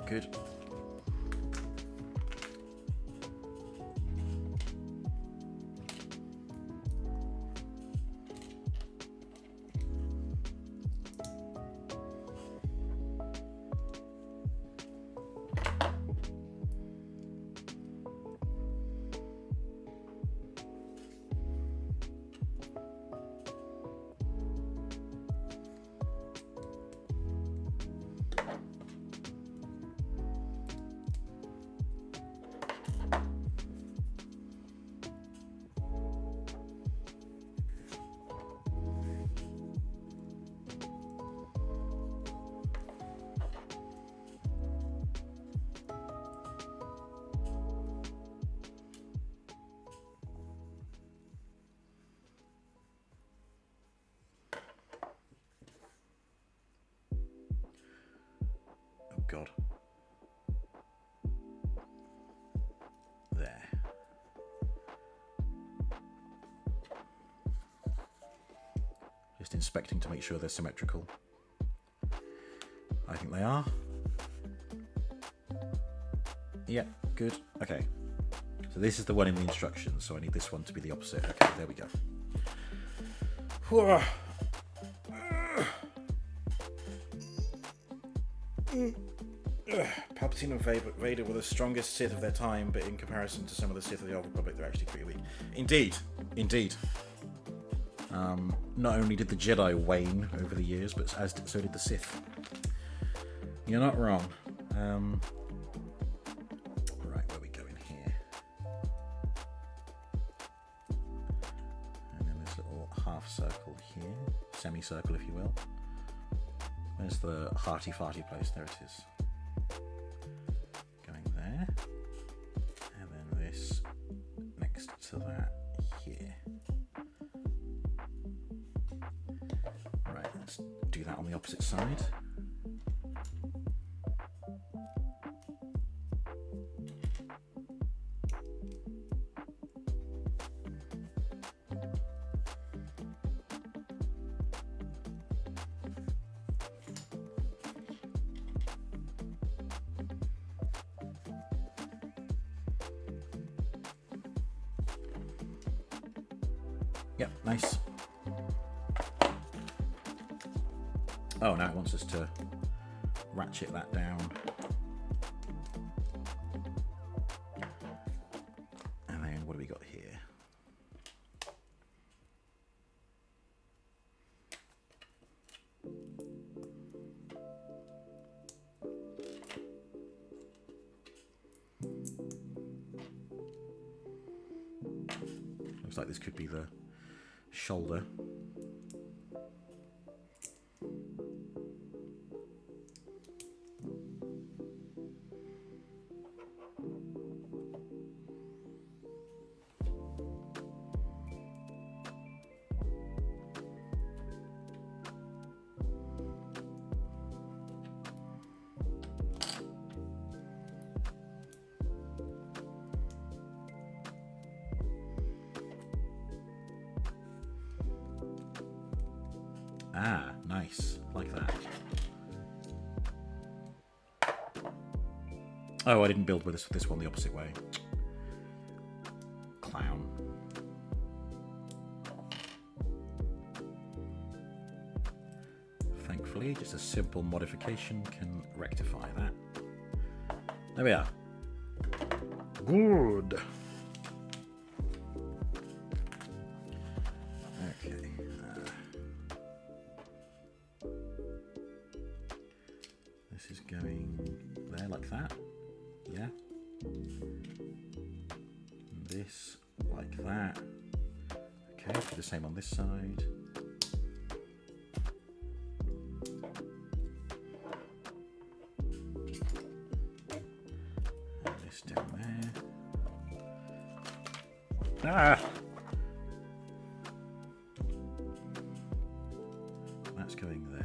S1: Good. God. There. Just inspecting to make sure they're symmetrical. I think they are. Yep, good. Okay. So this is the one in the instructions, so I need this one to be the opposite. Okay, there we go. Palpatine and Vader were the strongest Sith of their time, but in comparison to some of the Sith of the Old Republic, they're actually pretty weak. Indeed. Not only did the Jedi wane over the years, but so did the Sith. You're not wrong. Right, where we go in here? And then this little half circle here, semicircle, if you will. Where's the hearty-farty place? There it is. Going there. And then this next to that here. Right, let's do that on the opposite side. Yep, nice. Oh, now it wants us to ratchet that down. And then what do we got here? Looks like this could be the shoulder. Ah, nice. Like that. Oh, I didn't build with this one the opposite way. Clown. Thankfully, just a simple modification can rectify that. There we are. Good. Okay. This is going there like that. Yeah. This like that. Okay, do the same on this side. And this down there. Ah! That's going there.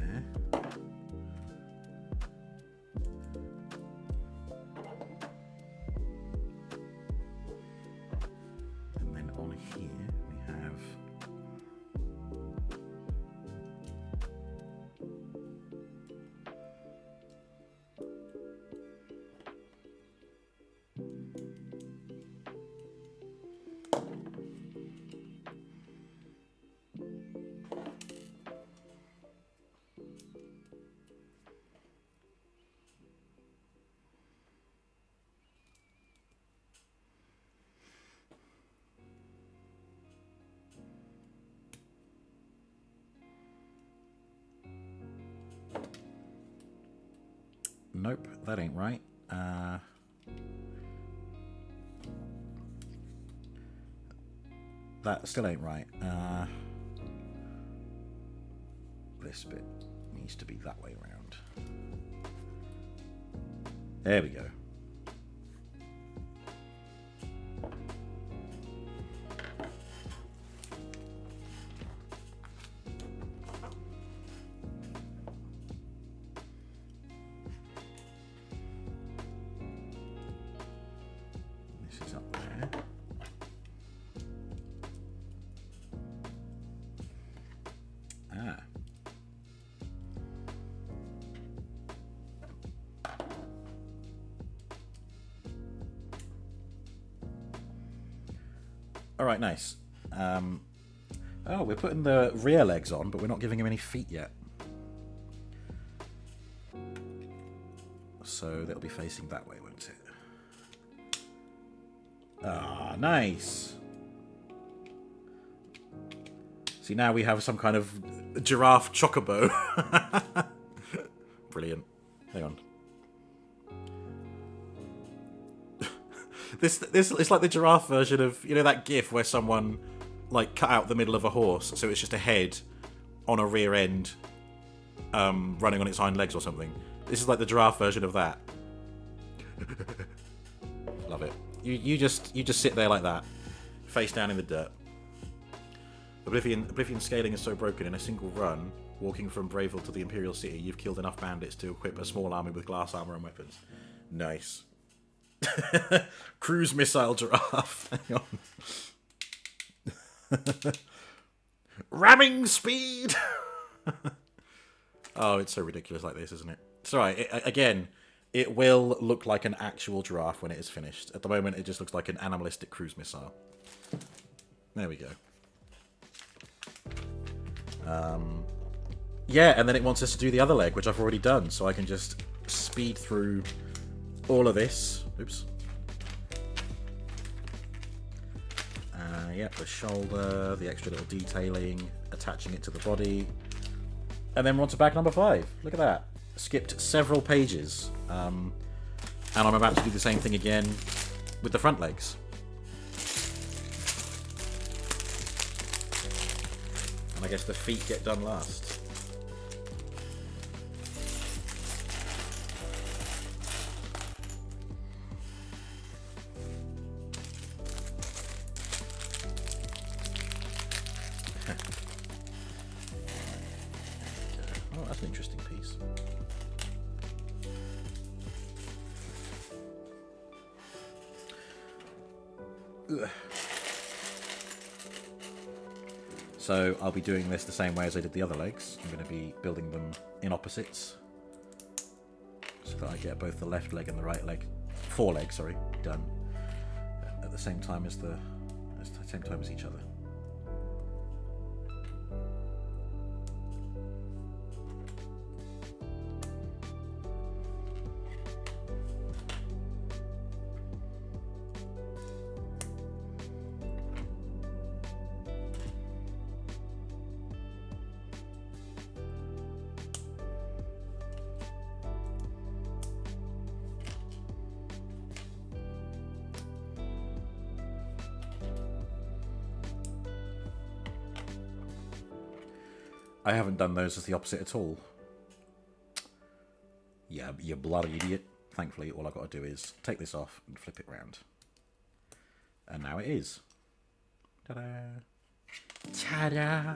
S1: Nope, that ain't right. That still ain't right. This bit needs to be that way around. There we go. All right, nice. Oh, we're putting the rear legs on, but we're not giving him any feet yet. So they'll be facing that way, won't it? Ah, nice. See, now we have some kind of giraffe chocobo. Brilliant. Hang on. This it's like the giraffe version of, you know, that gif where someone like cut out the middle of a horse, so it's just a head on a rear end running on its hind legs or something. This is like the giraffe version of that. Love it. You just sit there like that, face down in the dirt. Oblivion scaling is so broken. In a single run, walking from Braveville to the Imperial City, you've killed enough bandits to equip a small army with glass armor and weapons. Nice. Cruise missile giraffe. Hang on. Ramming speed. Oh, it's so ridiculous like this, isn't it? It's alright. Again, it will look like an actual giraffe when it is finished. At the moment, it just looks like an animalistic cruise missile. There we go. Yeah, and then it wants us to do the other leg, which I've already done, so I can just speed through all of this. Oops. Yep, the shoulder, the extra little detailing, attaching it to the body. And then we're on to bag number 5. Look at that. Skipped several pages. And I'm about to do the same thing again with the front legs. And I guess the feet get done last. Oh, that's an interesting piece. Ugh. So I'll be doing this the same way as I did the other legs. I'm going to be building them in opposites, so that I get both the left leg and the right leg, forelegs, sorry, done at the same time as each other. I haven't done those as the opposite at all. Yeah, you bloody idiot. Thankfully, all I've got to do is take this off and flip it round. And now it is. Ta-da! Ta-da!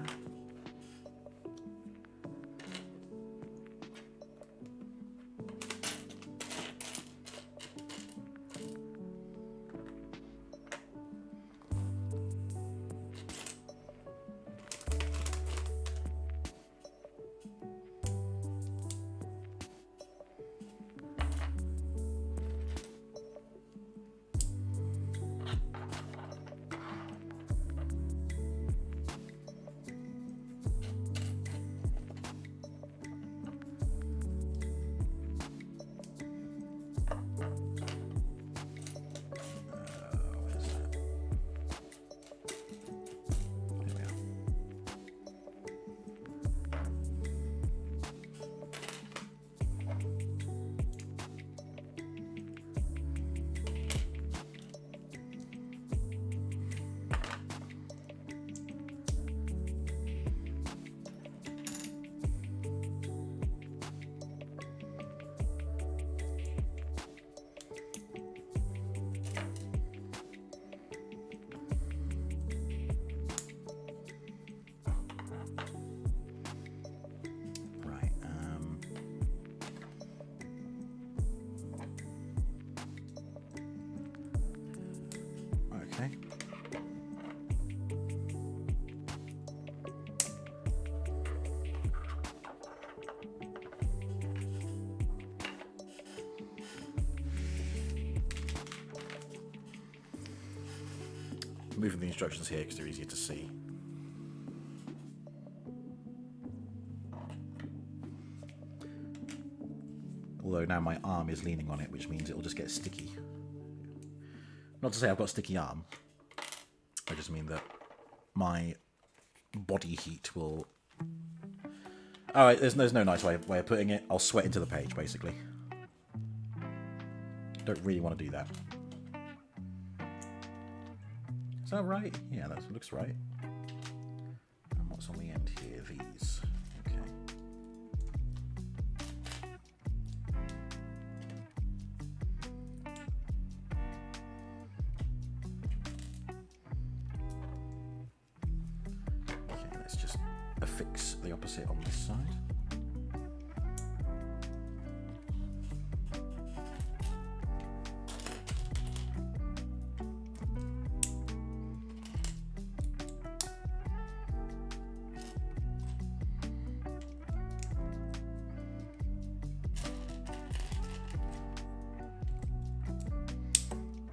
S1: Moving the instructions here because they're easier to see. Although now my arm is leaning on it, which means it will just get sticky. Not to say I've got a sticky arm. I just mean that my body heat will... Alright, there's no nice way of putting it. I'll sweat into the page, basically. Don't really want to do that. Is that right? Yeah, that looks right. And what's on the end here? These. Okay. Okay, let's just affix the opposite on this side.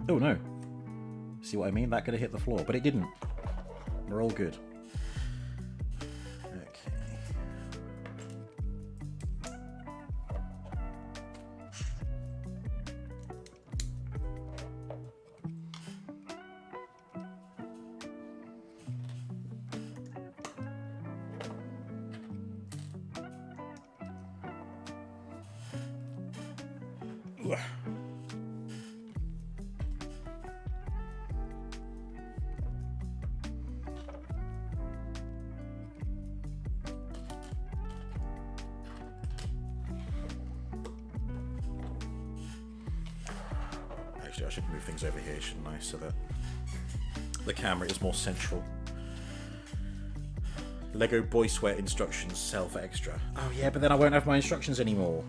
S1: Oh no. See what I mean? That could have hit the floor, but it didn't. We're all good. Okay. Actually, I should move things over here, shouldn't I? So that the camera is more central. Lego Boy Sweat instructions sell for extra. Oh yeah, but then I won't have my instructions anymore.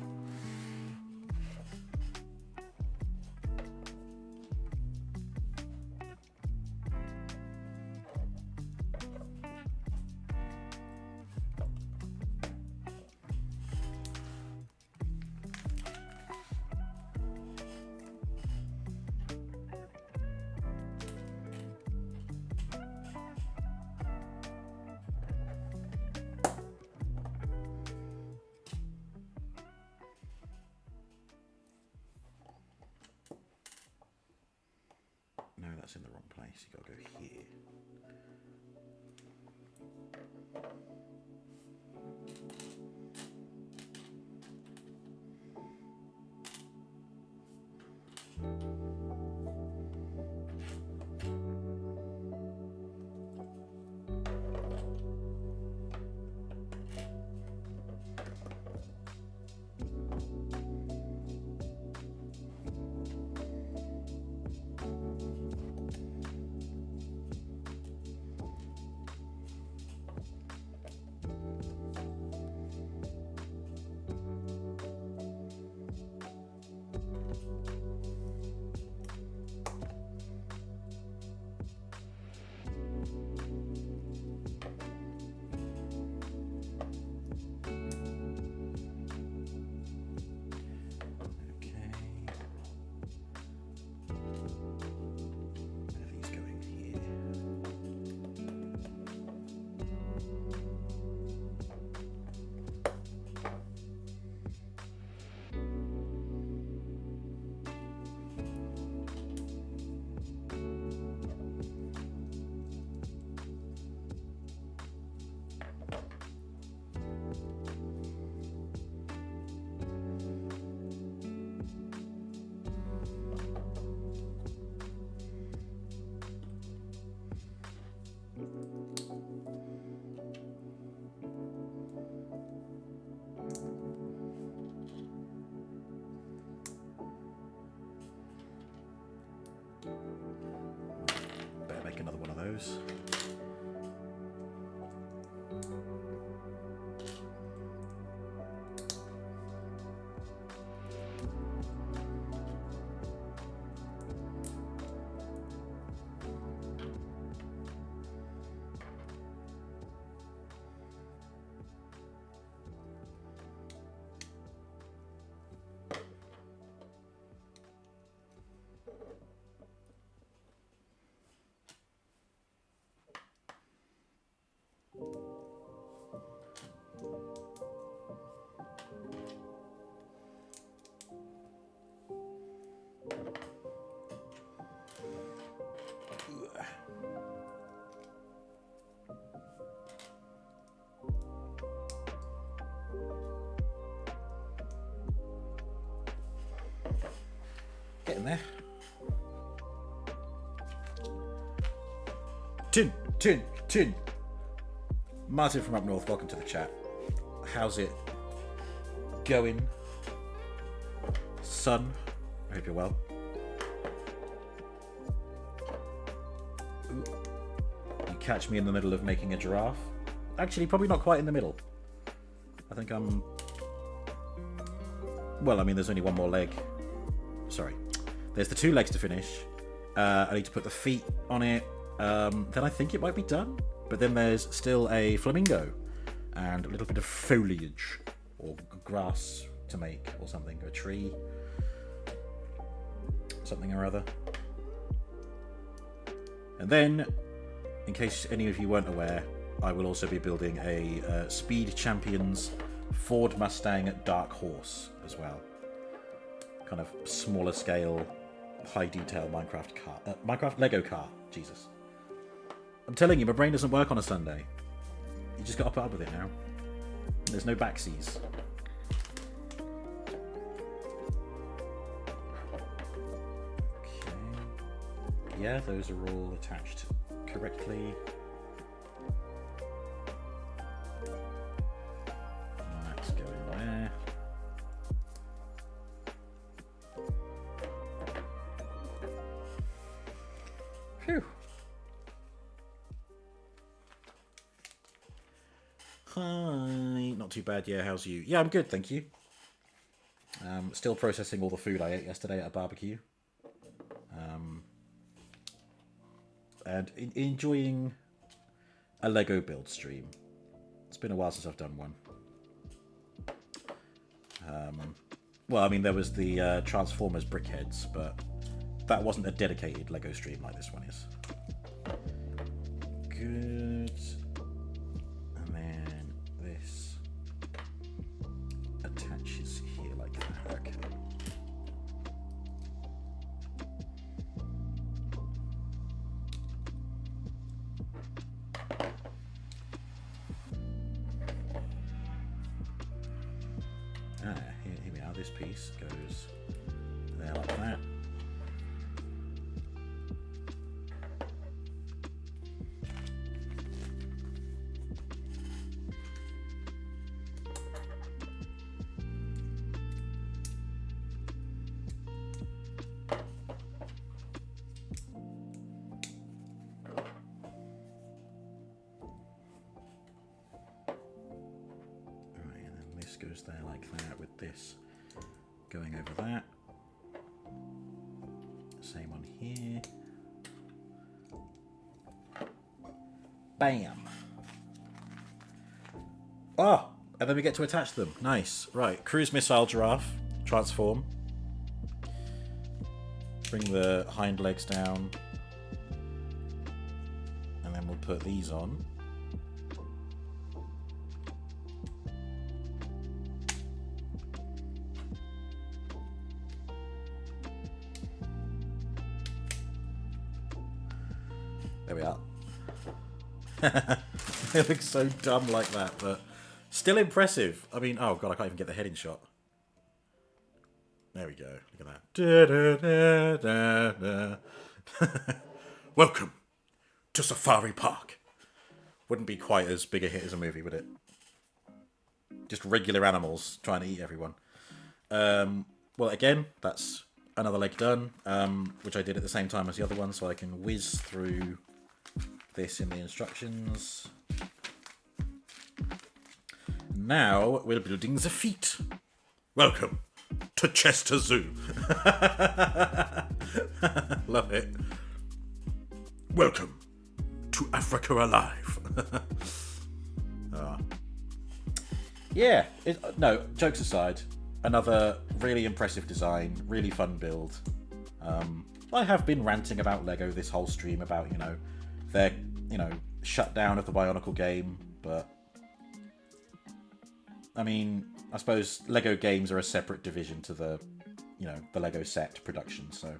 S1: No, that's in the wrong place. You gotta go here. Better make another one of those. Getting there. Tin. Martin from up north, welcome to the chat. How's it going, son? I hope you're well. Ooh. You catch me in the middle of making a giraffe. Actually, probably not quite in the middle. I think I'm... Well, I mean, there's only one more leg. Sorry. There's the 2 legs to finish. I need to put the feet on it. Then I think it might be done. But then there's still a flamingo and a little bit of foliage or grass to make or something. A tree. Something or other. And then, in case any of you weren't aware, I will also be building a Speed Champions Ford Mustang Dark Horse as well. Kind of smaller scale, high detail Minecraft car. Minecraft Lego car. Jesus. I'm telling you, my brain doesn't work on a Sunday. You just got to put up with it now. There's no backsies. yeah, those are all attached correctly. Let's go in there. Phew. Hi. Not too bad, yeah. How's you? Yeah, I'm good, thank you. Still processing all the food I ate yesterday at a barbecue. And enjoying a Lego build stream. It's been a while since I've done one. Well, I mean, there was the Transformers Brickheads, but that wasn't a dedicated Lego stream like this one is. Good. And then this attaches here like that. Okay. Here we are. This piece goes there like that. Goes there like that with this going over that. Same on here. Bam. Oh, and then we get to attach them. Nice. Right, cruise missile giraffe, transform. Bring the hind legs down. And then we'll put these on. There we are. They look so dumb like that, but still impressive. I mean, oh god, I can't even get the head in shot. There we go. Look at that. Welcome to Safari Park. Wouldn't be quite as big a hit as a movie, would it? Just regular animals trying to eat everyone. Well, again, that's another leg done, which I did at the same time as the other one, so I can whiz through this in the instructions. Now we're building the feet. Welcome to Chester Zoo. Love it. Welcome to Africa Alive. Yeah, no, jokes aside, another really impressive design, really fun build. I have been ranting about Lego this whole stream about, their, shutdown of the Bionicle game, but I mean, I suppose Lego games are a separate division to the, the Lego set production, so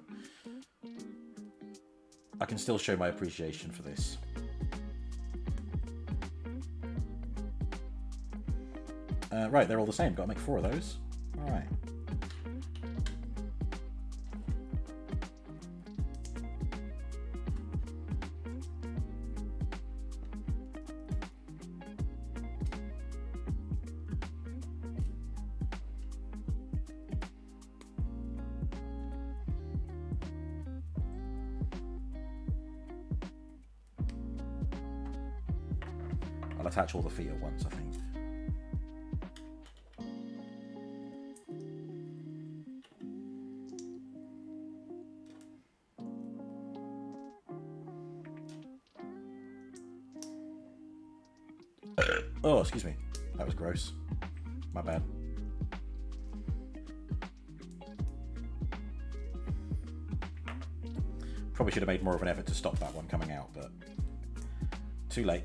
S1: I can still show my appreciation for this. Right, they're all the same. Got to make 4 of those. All right. I'll attach all the feet at once, I think. Oh, excuse me. That was gross. My bad. Probably should have made more of an effort to stop that one coming out, but too late.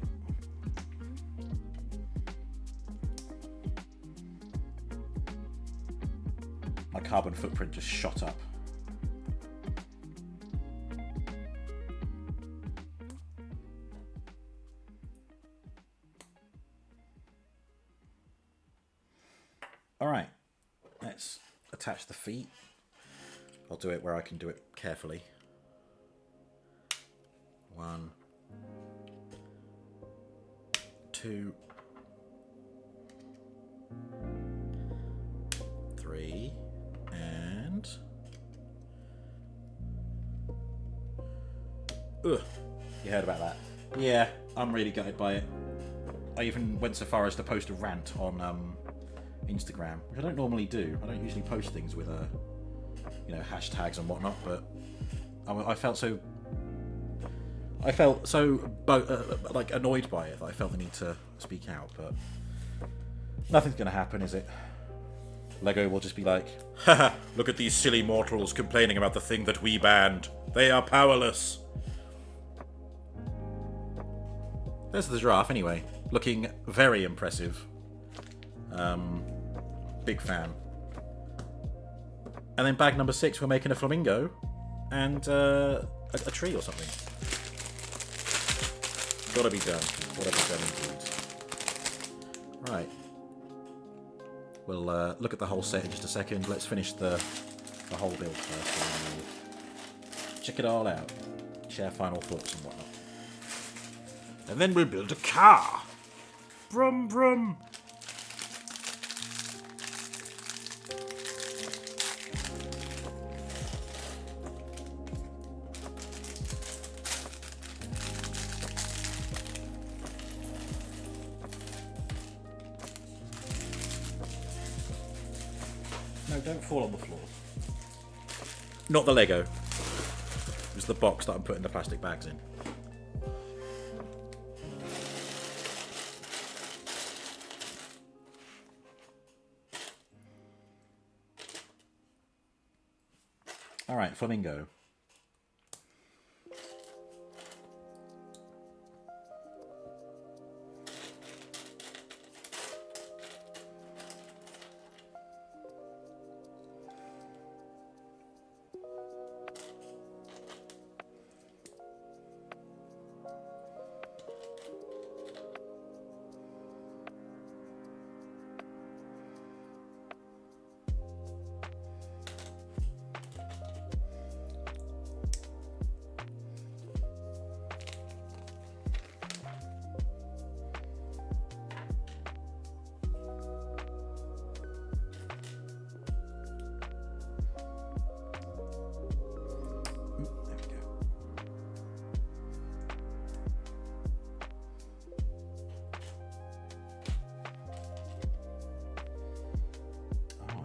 S1: My carbon footprint just shot up. Alright, let's attach the feet. I'll do it where I can do it carefully. 1, 2, 3, and... Ugh. You heard about that? Yeah, I'm really gutted by it. I even went so far as to post a rant on Instagram, which I don't normally do. I don't usually post things with hashtags and whatnot, but I felt so like annoyed by it that I felt the need to speak out. But nothing's going to happen, is it? Lego will just be like, haha, look at these silly mortals complaining about the thing that we banned. They are powerless. There's the giraffe anyway, looking very impressive. Big fan. And then bag number 6, we're making a flamingo and a tree or something. Gotta be done. Gotta be done indeed. Right. We'll look at the whole set in just a second. Let's finish the whole build first. And check it all out. Share final thoughts and whatnot. And then we'll build a car. Brum brum. No, don't fall on the floor. Not the Lego. It was the box that I'm putting the plastic bags in. Alright, flamingo.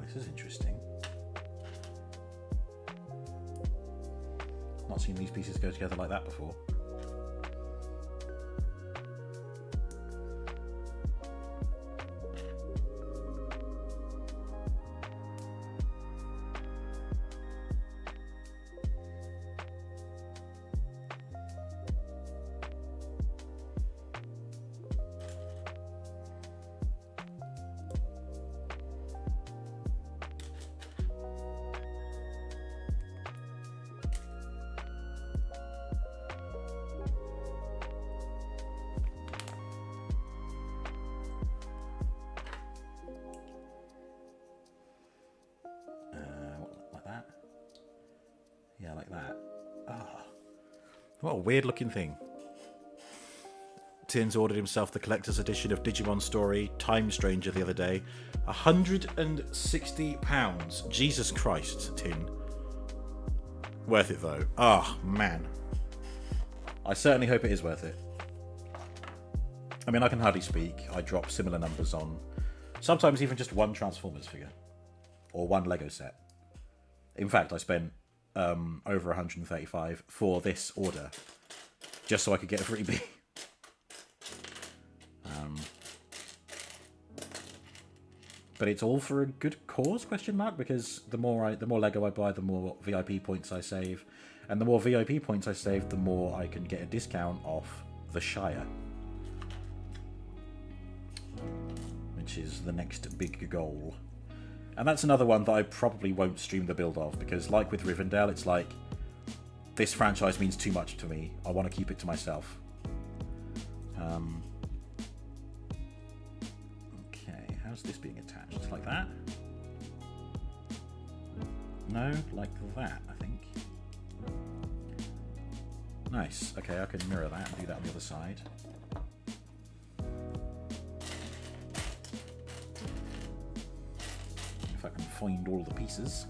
S1: This is interesting. Not seen these pieces go together like that before. Yeah, like that. Ah, what a weird looking thing. Tin's ordered himself the collector's edition of Digimon Story Time Stranger the other day. £160. Jesus Christ, Tin. Worth it though. Ah, man. I certainly hope it is worth it. I mean, I can hardly speak. I drop similar numbers on sometimes even just one Transformers figure or one Lego set. In fact, I spent over 135 for this order just so I could get a freebie. But it's all for a good cause, question mark, because the more Lego I buy, the more VIP points I save, and the more VIP points I save, the more I can get a discount off the Shire, which is the next big goal. And that's another one that I probably won't stream the build of, because like with Rivendell, it's like, this franchise means too much to me. I want to keep it to myself. Okay, how's this being attached? Like that? No, like that, I think. Nice. Okay, I can mirror that and do that on the other side. If I can find all the pieces.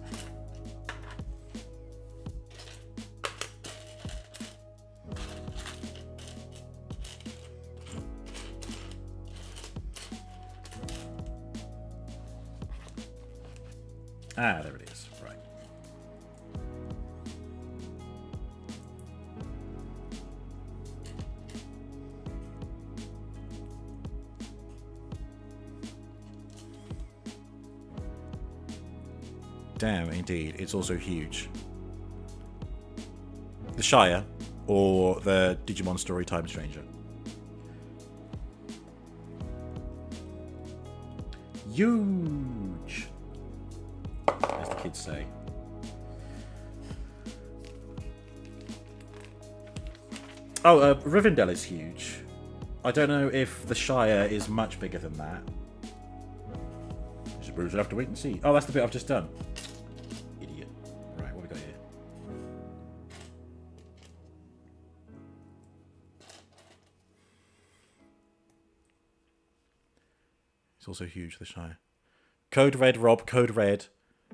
S1: Ah, there it is. Right. Damn, indeed. It's also huge. The Shire or the Digimon Storytime Stranger? Huge! As the kids say. Oh, Rivendell is huge. I don't know if the Shire is much bigger than that. I suppose we'll have to wait and see. Oh, that's the bit I've just done. Idiot. Right, what have we got here? It's also huge, the Shire. Code Red, Rob, Code Red.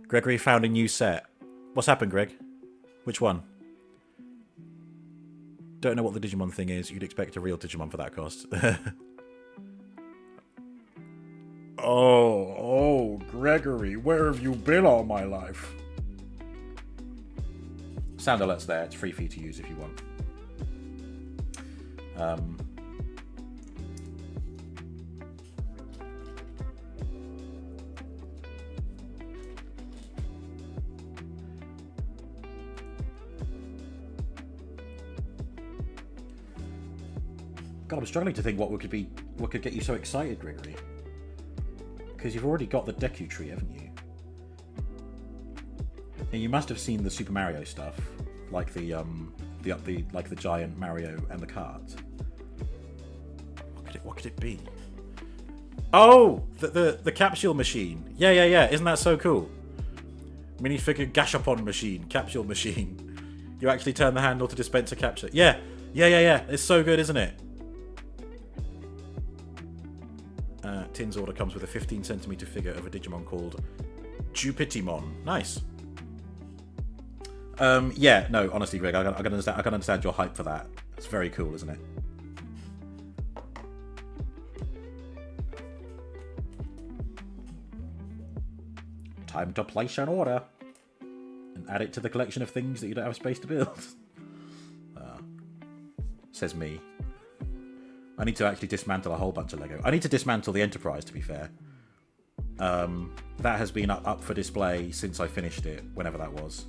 S1: Gregory found a new set. What's happened, Greg? Which one? Don't know what the Digimon thing is. You'd expect a real Digimon for that cost. Oh, Gregory, where have you been all my life? Sound alert's there. It's free for you to use if you want. God, I'm struggling to think what could get you so excited, Gregory. Because you've already got the Deku tree, haven't you? And you must have seen the Super Mario stuff, like the giant Mario and the cart. What could it be? Oh, the capsule machine. Yeah. Isn't that so cool? Minifigure Gashapon machine, capsule machine. You actually turn the handle to dispense a capsule. Yeah. It's so good, isn't it? Tin's order comes with a 15cm figure of a Digimon called Jupitimon. Nice. Yeah, no, honestly, Greg, I can understand your hype for that. It's very cool, isn't it? Time to place an order and add it to the collection of things that you don't have space to build. Says me. I need to actually dismantle a whole bunch of Lego. I need to dismantle the Enterprise, to be fair. That has been up for display since I finished it, whenever that was.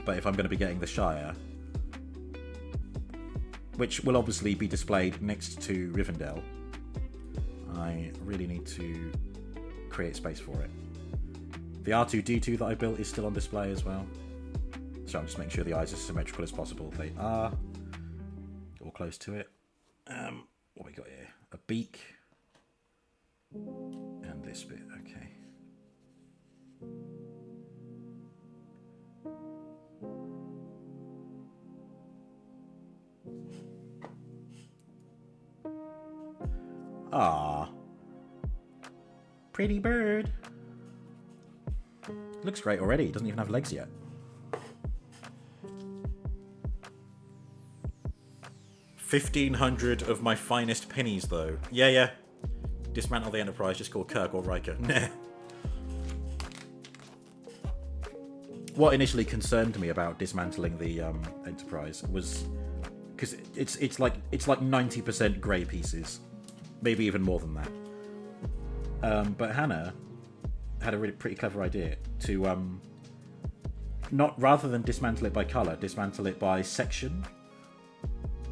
S1: But if I'm going to be getting the Shire, which will obviously be displayed next to Rivendell, I really need to create space for it. The R2-D2 that I built is still on display as well. So I'm just making sure the eyes are as symmetrical as possible. They are. Or close to it. What we got here? A beak. And this bit, okay. Ah, pretty bird. Looks great already. Doesn't even have legs yet. $1,500 of my finest pennies, though. Yeah. Dismantle the Enterprise, just called Kirk or Riker. Nah. What initially concerned me about dismantling the Enterprise was because it's like 90% grey pieces, maybe even more than that. But Hannah had a really pretty clever idea to not rather than dismantle it by colour, dismantle it by section.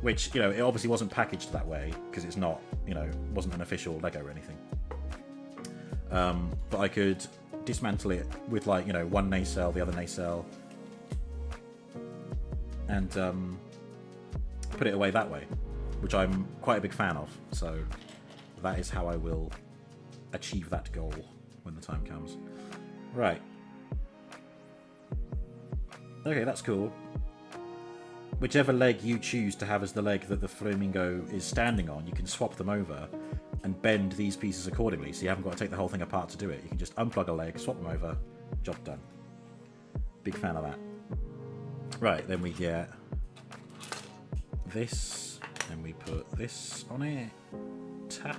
S1: Which, it obviously wasn't packaged that way, because it's not, wasn't an official Lego or anything. But I could dismantle it with, one nacelle, the other nacelle, and put it away that way, which I'm quite a big fan of. So that is how I will achieve that goal when the time comes. Right. Okay, that's cool. whichever leg you choose to have as the leg that the flamingo is standing on, you can swap them over and bend these pieces accordingly, so you haven't got to take the whole thing apart to do it. You can just unplug a leg, swap them over, job done. Big fan of that. Right, then we get this, and we put this on it. Tap.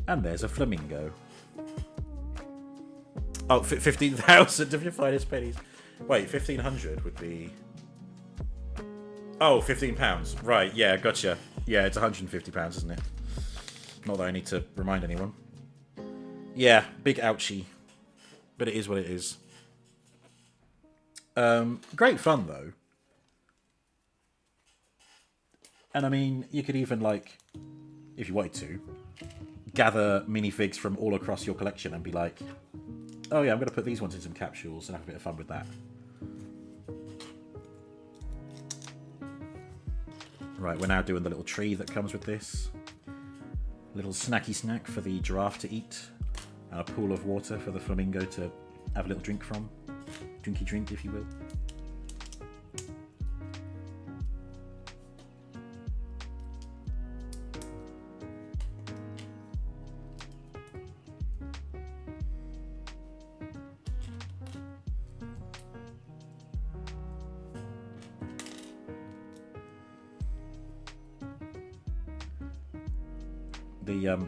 S1: And there's a flamingo. Oh, 15,000 of your finest pennies. Wait, 1,500 would be... Oh, £15. Right, yeah, gotcha. Yeah, it's £150, isn't it? Not that I need to remind anyone. Yeah, big ouchie. But it is what it is. Great fun, though. And I mean, you could even, like, if you wanted to, gather minifigs from all across your collection and be like, oh yeah, I'm going to put these ones in some capsules and have a bit of fun with that. Right, we're now doing the little tree that comes with this. Little snacky snack for the giraffe to eat. And a pool of water for the flamingo to have a little drink from. Drinky drink, if you will.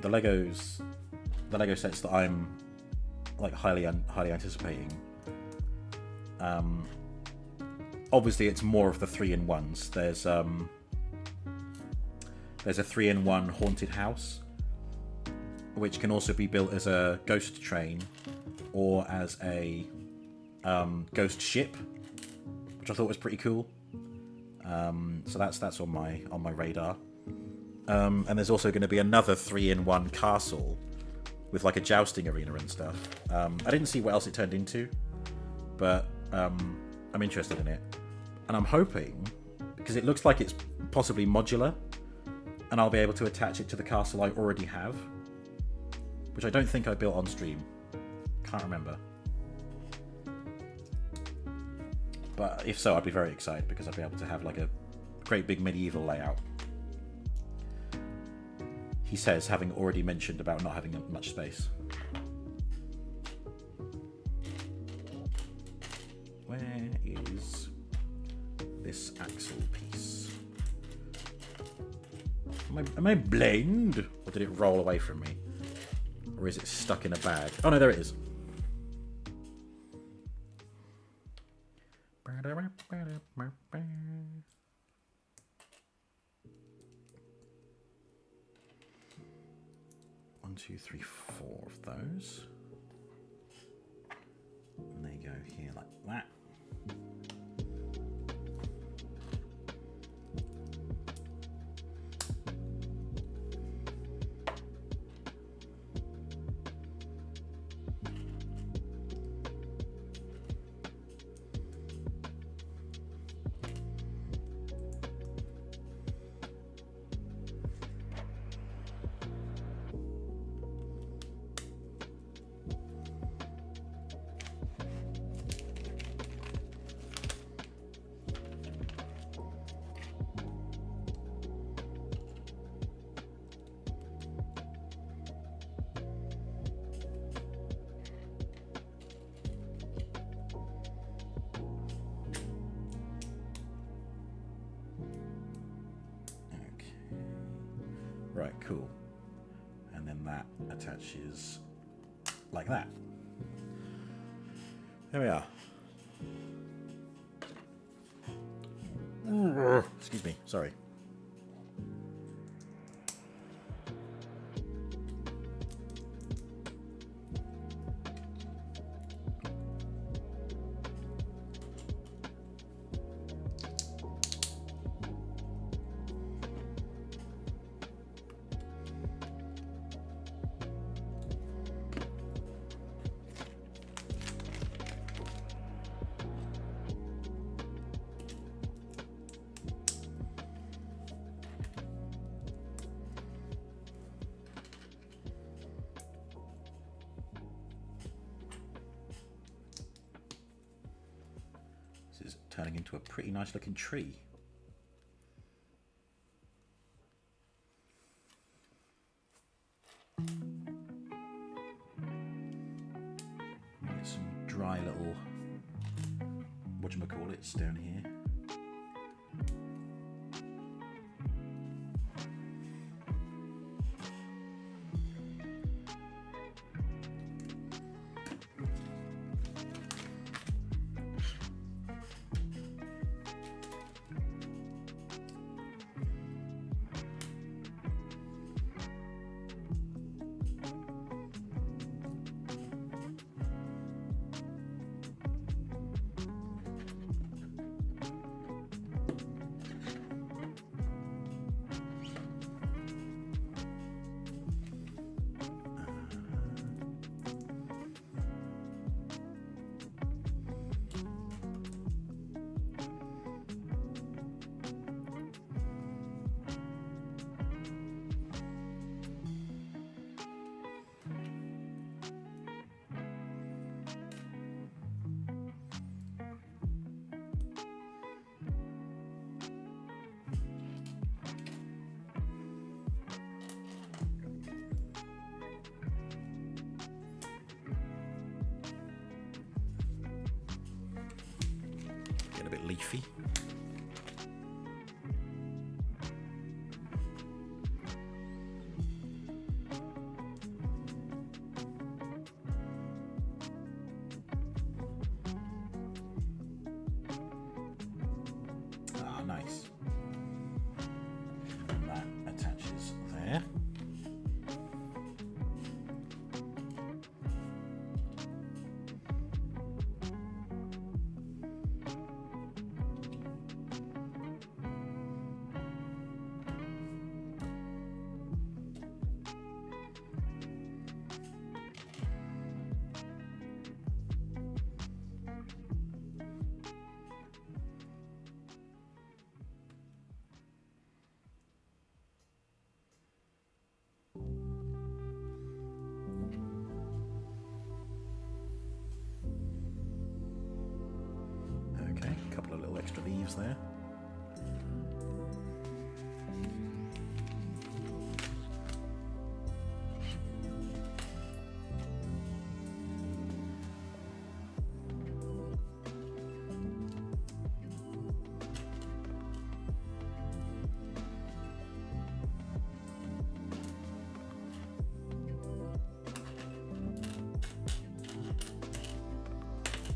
S1: The Lego sets that I'm like highly anticipating. Obviously, it's more of the 3-in-1s. There's a 3-in-1 haunted house, which can also be built as a ghost train or as a ghost ship, which I thought was pretty cool. So that's on my radar. And there's also going to be another 3-in-1 castle with like a jousting arena and stuff. I didn't see what else it turned into, but I'm interested in it. And I'm hoping, because it looks like it's possibly modular, and I'll be able to attach it to the castle I already have, which I don't think I built on stream. Can't remember. But if so, I'd be very excited because I'd be able to have like a great big medieval layout. He says, having already mentioned about not having much space. Where is this axle piece? Am I blind? Or did it roll away from me? Or is it stuck in a bag? Oh no, there it is. One, two, three, 4 of those. And they go here like that. Right, cool. And then that attaches like that. There we are. Excuse me, sorry. turning into a pretty nice looking tree. Get some dry little whatchamacallits down here. Getting a bit leafy. Ah, nice. And that attaches there. Okay, a couple of little extra leaves there.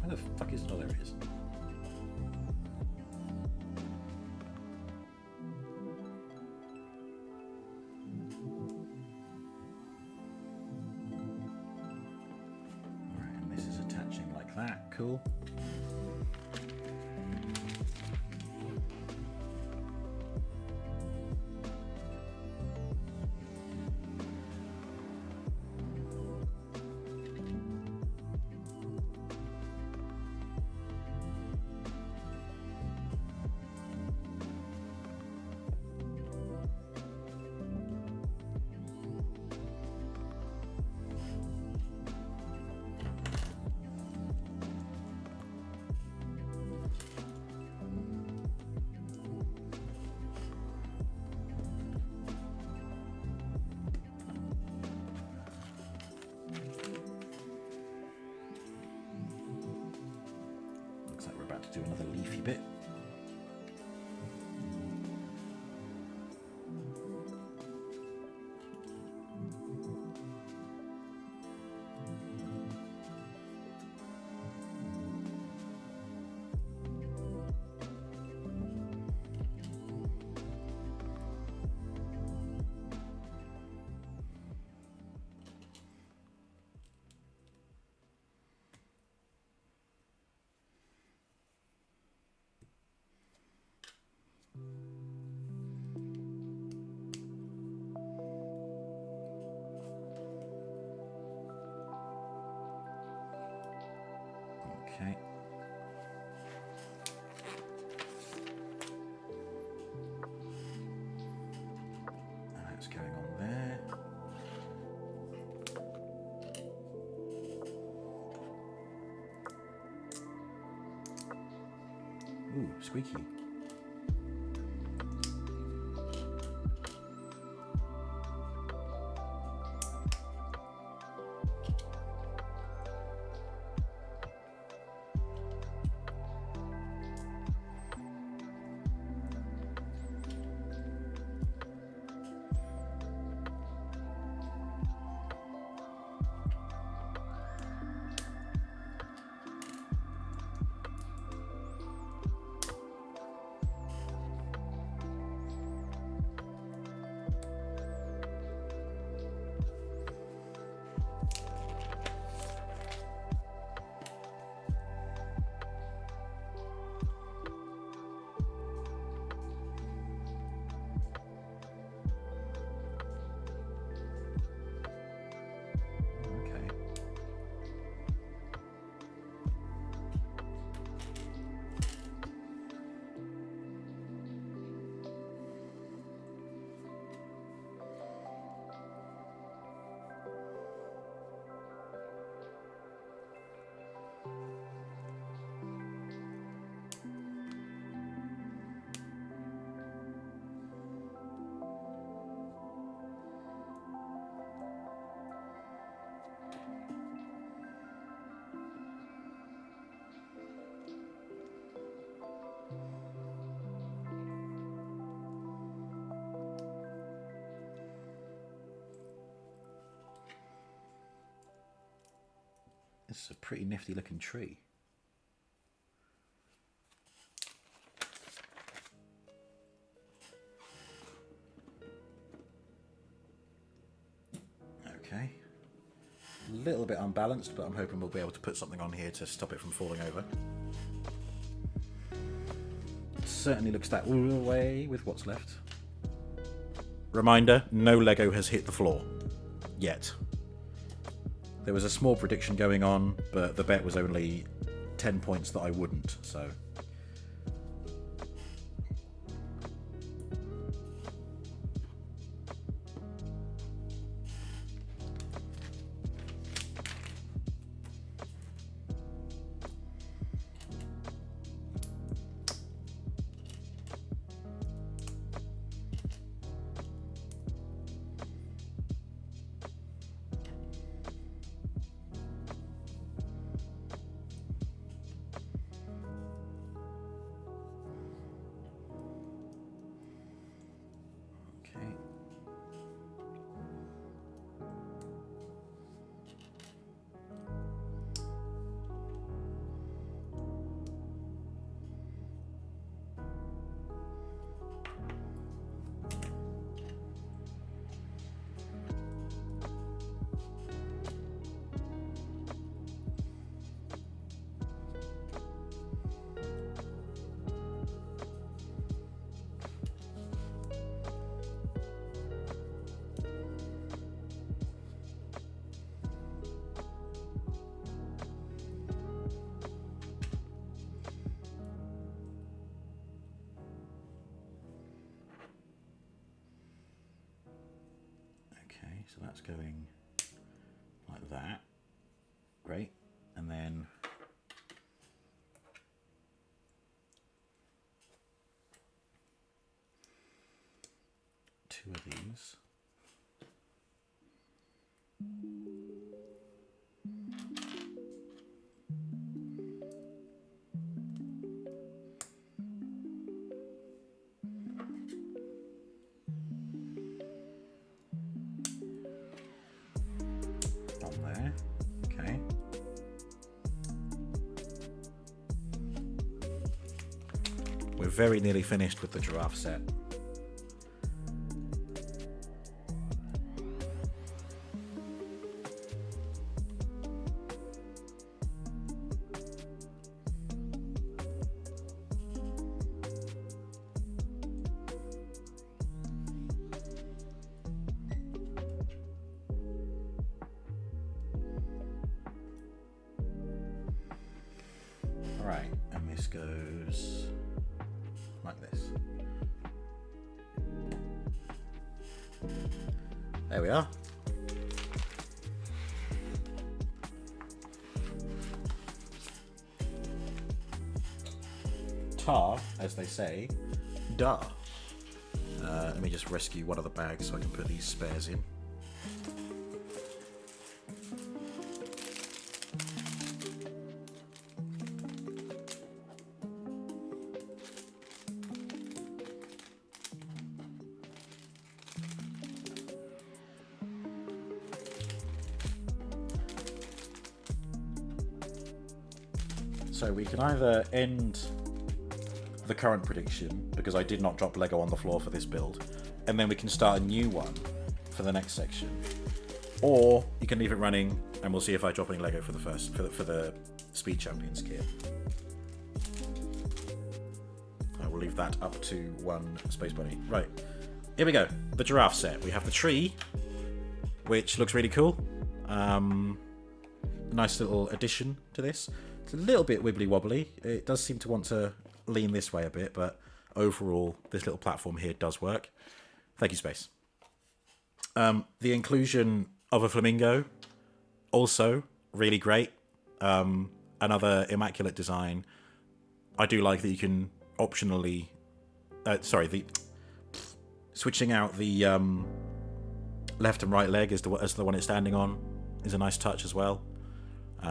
S1: Where the fuck is it? Oh, there it is. Alright, and this is attaching like that. Cool. Looks like we're about to do another leafy bit. Okay. And that's going on there. Ooh, squeaky. This is a pretty nifty looking tree. Okay. A little bit unbalanced, but I'm hoping we'll be able to put something on here to stop it from falling over. Certainly looks that way with what's left. Reminder, no Lego has hit the floor. Yet. There was a small prediction going on, but the bet was only 10 points that I wouldn't, so... So that's going like that. Great. And then two of these. We're very nearly finished with the giraffe set. All right, and this goes like this. There we are. tar, as they say. Duh. Let me just rescue one of the bags so I can put these spares in. So we can either end the current prediction, because I did not drop Lego on the floor for this build, and then we can start a new one for the next section. Or you can leave it running, and we'll see if I drop any Lego for the Speed Champions kit. I will leave that up to one Space Bunny. Right, here we go. The giraffe set. We have the tree, which looks really cool. Nice little addition to this. It's a little bit wibbly wobbly. It does seem to want to lean this way a bit, but overall, this little platform here does work. Thank you, Space. The inclusion of a flamingo, also really great. Another immaculate design. I do like that you can optionally... switching out the left and right leg as the one it's standing on is a nice touch as well. You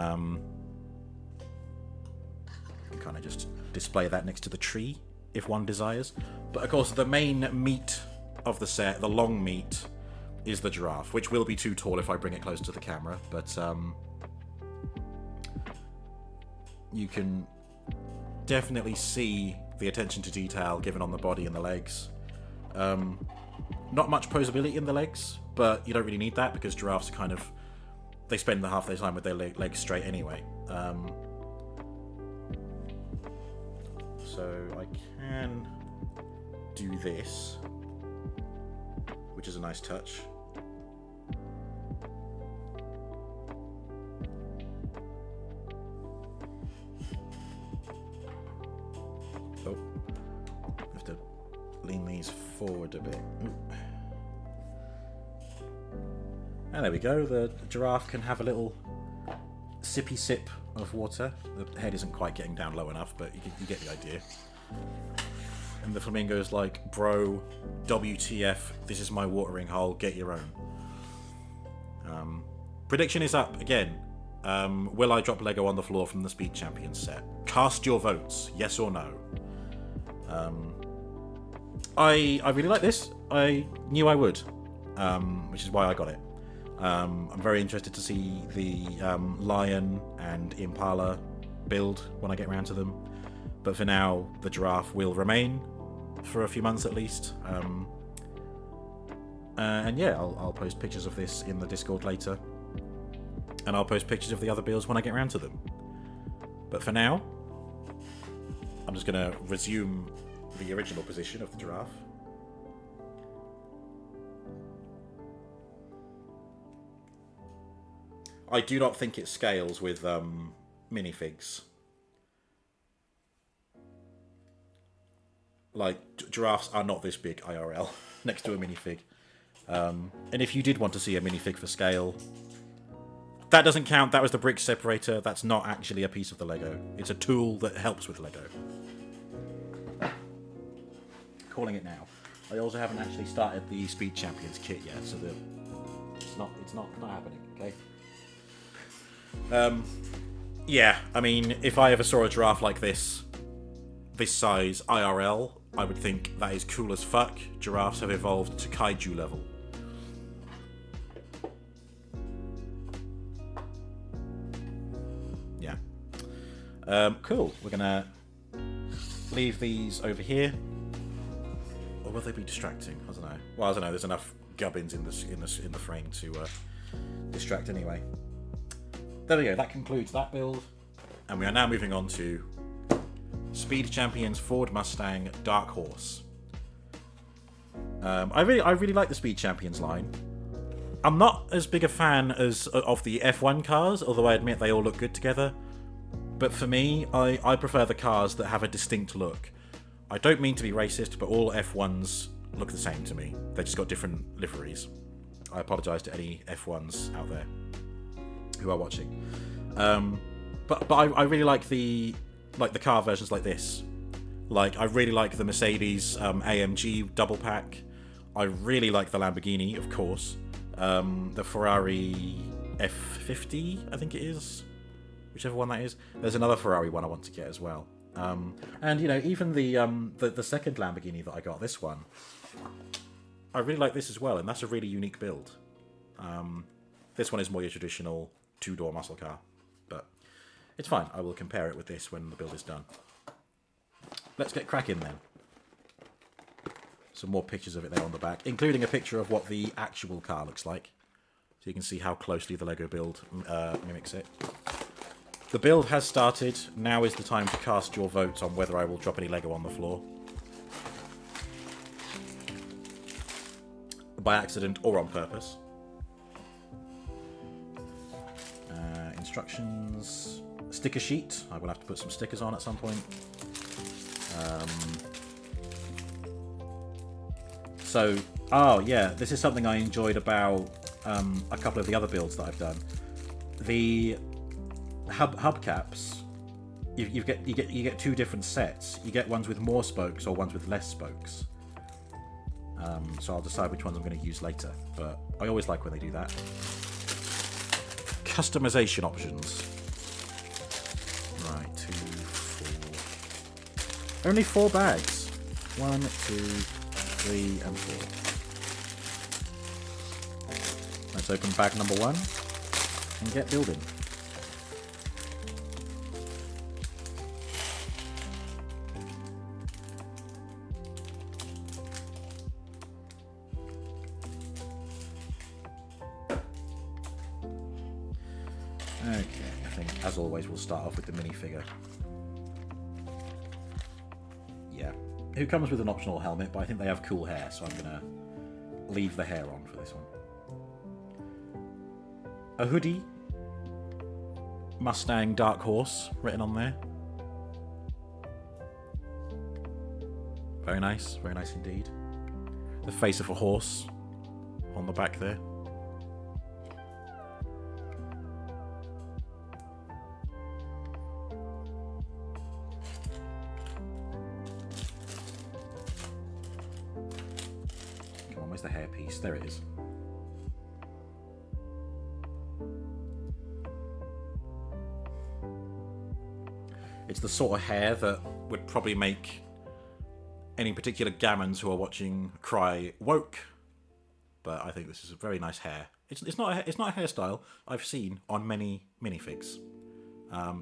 S1: can kind of just display that next to the tree if one desires. But of course, the main meat of the set, the long meat, is the giraffe, which will be too tall if I bring it close to the camera. But you can definitely see the attention to detail given on the body and the legs. Not much posability in the legs, but you don't really need that because giraffes are kind of... They spend half their time with their legs straight anyway. So I can do this, which is a nice touch. Oh, I have to lean these forward a bit. Ooh. And there we go. The giraffe can have a little sippy sip of water. The head isn't quite getting down low enough, but you get the idea. And the flamingo's like, bro, WTF, this is my watering hole, get your own. Prediction is up again. Will I drop Lego on the floor from the Speed Champions set? Cast your votes, yes or no. I really like this. I knew I would, which is why I got it. I'm very interested to see the lion and impala build when I get around to them. But for now, the giraffe will remain for a few months at least. And yeah, I'll post pictures of this in the Discord later. And I'll post pictures of the other builds when I get around to them. But for now, I'm just going to resume the original position of the giraffe. I do not think it scales with minifigs. Like, giraffes are not this big IRL next to a minifig. And if you did want to see a minifig for scale, that doesn't count. That was the brick separator. That's not actually a piece of the Lego. It's a tool that helps with Lego. Calling it now. I also haven't actually started the Speed Champions kit yet, so it's not happening. Okay. Yeah, I mean, if I ever saw a giraffe like this size IRL, I would think that is cool as fuck. Giraffes have evolved to kaiju level. Yeah. Cool. We're gonna leave these over here. Or will they be distracting? I don't know. Well, I don't know. There's enough gubbins in the frame to distract anyway. There we go, that concludes that build. And we are now moving on to Speed Champions Ford Mustang Dark Horse. I really like the Speed Champions line. I'm not as big a fan of the F1 cars, although I admit they all look good together. But for me, I prefer the cars that have a distinct look. I don't mean to be racist, but all F1s look the same to me. They've just got different liveries. I apologise to any F1s out there who are watching, but I really like the car versions like this. Like, I really like the Mercedes AMG double pack. I really like the Lamborghini, of course. The Ferrari F50, I think it is. Whichever one that is. There's another Ferrari one I want to get as well. And, you know, even the second Lamborghini that I got, this one, I really like this as well, and that's a really unique build. This one is more your traditional two-door muscle car, but it's fine. I will compare it with this when the build is done. Let's get cracking then. Some more pictures of it there on the back, including a picture of what the actual car looks like, so you can see how closely the Lego build mimics it. The build has started. Now is the time to cast your votes on whether I will drop any Lego on the floor. By accident or on purpose. Instructions. Sticker sheet. I will have to put some stickers on at some point. Oh yeah, this is something I enjoyed about a couple of the other builds that I've done. The hubcaps, you get two different sets. You get ones with more spokes or ones with less spokes. So I'll decide which ones I'm going to use later. But I always like when they do that. Customization options. Right, 2, 4. Only 4 bags. 1, 2, 3, and 4. Let's open bag number 1 and get building. Okay, I think, as always, we'll start off with the minifigure. Yeah. Who comes with an optional helmet, but I think they have cool hair, so I'm going to leave the hair on for this one. A hoodie. Mustang Dark Horse written on there. Very nice indeed. The face of a horse on the back there. The hairpiece. There it is. It's the sort of hair that would probably make any particular gammons who are watching cry woke. But I think this is a very nice hair. It's not a hairstyle I've seen on many minifigs.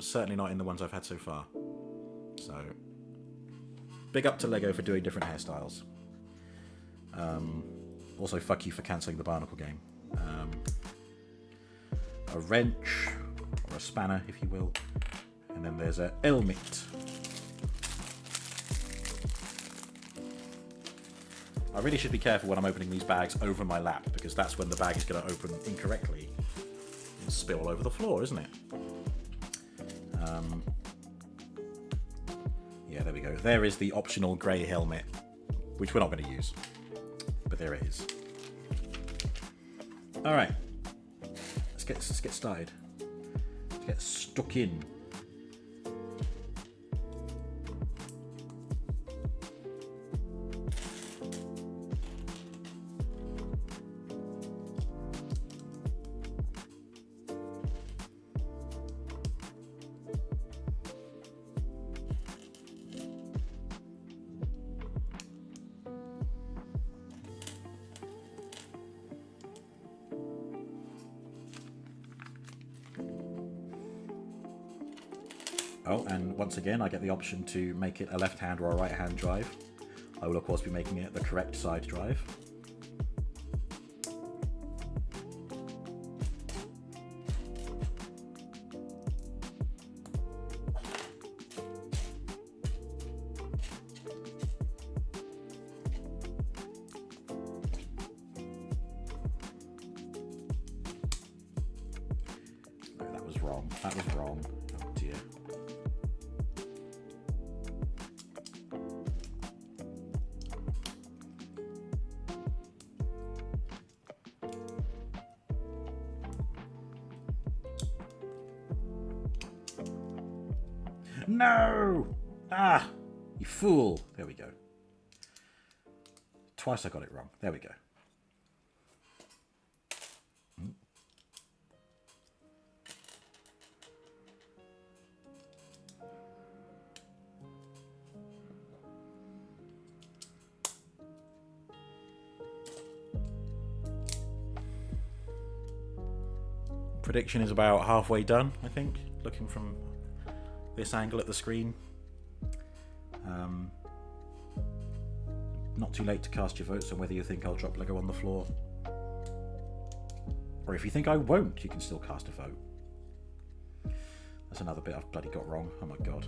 S1: Certainly not in the ones I've had so far. So big up to Lego for doing different hairstyles. Also, fuck you for cancelling the Barnacle game. A wrench, or a spanner, if you will. And then there's a helmet. I really should be careful when I'm opening these bags over my lap, because that's when the bag is going to open incorrectly and spill all over the floor, isn't it? Yeah, there we go. There is the optional grey helmet, which we're not going to use. But there it is. All right, let's get started. Let's get stuck in. Oh, and once again, I get the option to make it a left-hand or a right-hand drive. I will, of course, be making it the correct side drive. No, that was wrong. That was wrong. Oh, dear. No! Ah! You fool. There we go. Twice I got it wrong. There we go. Prediction is about halfway done, I think, looking from this angle at the screen. Not too late to cast your votes on whether you think I'll drop Lego on the floor. Or if you think I won't, you can still cast a vote. That's another bit I've bloody got wrong. Oh my god.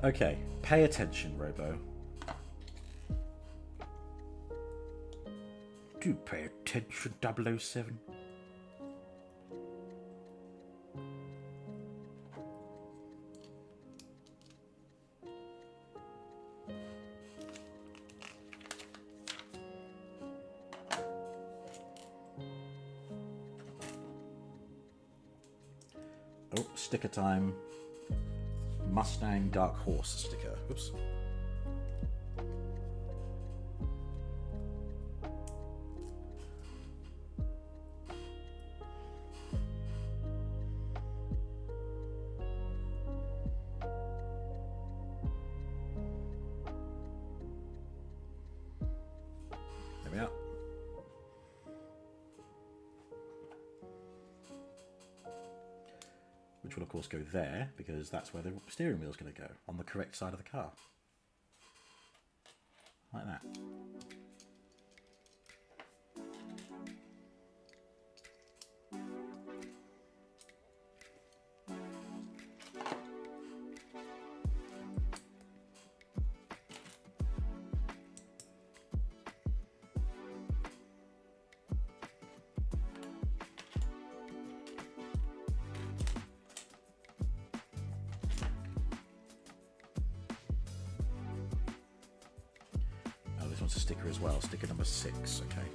S1: Okay, pay attention, Robo. Do pay attention, 007. Oh, sticker time. Mustang Dark Horse sticker. Oops. There we are. Which will of course go there, because that's where the steering wheel is going to go, on the correct side of the car. Like that. This one's a sticker as well, sticker number 6, okay.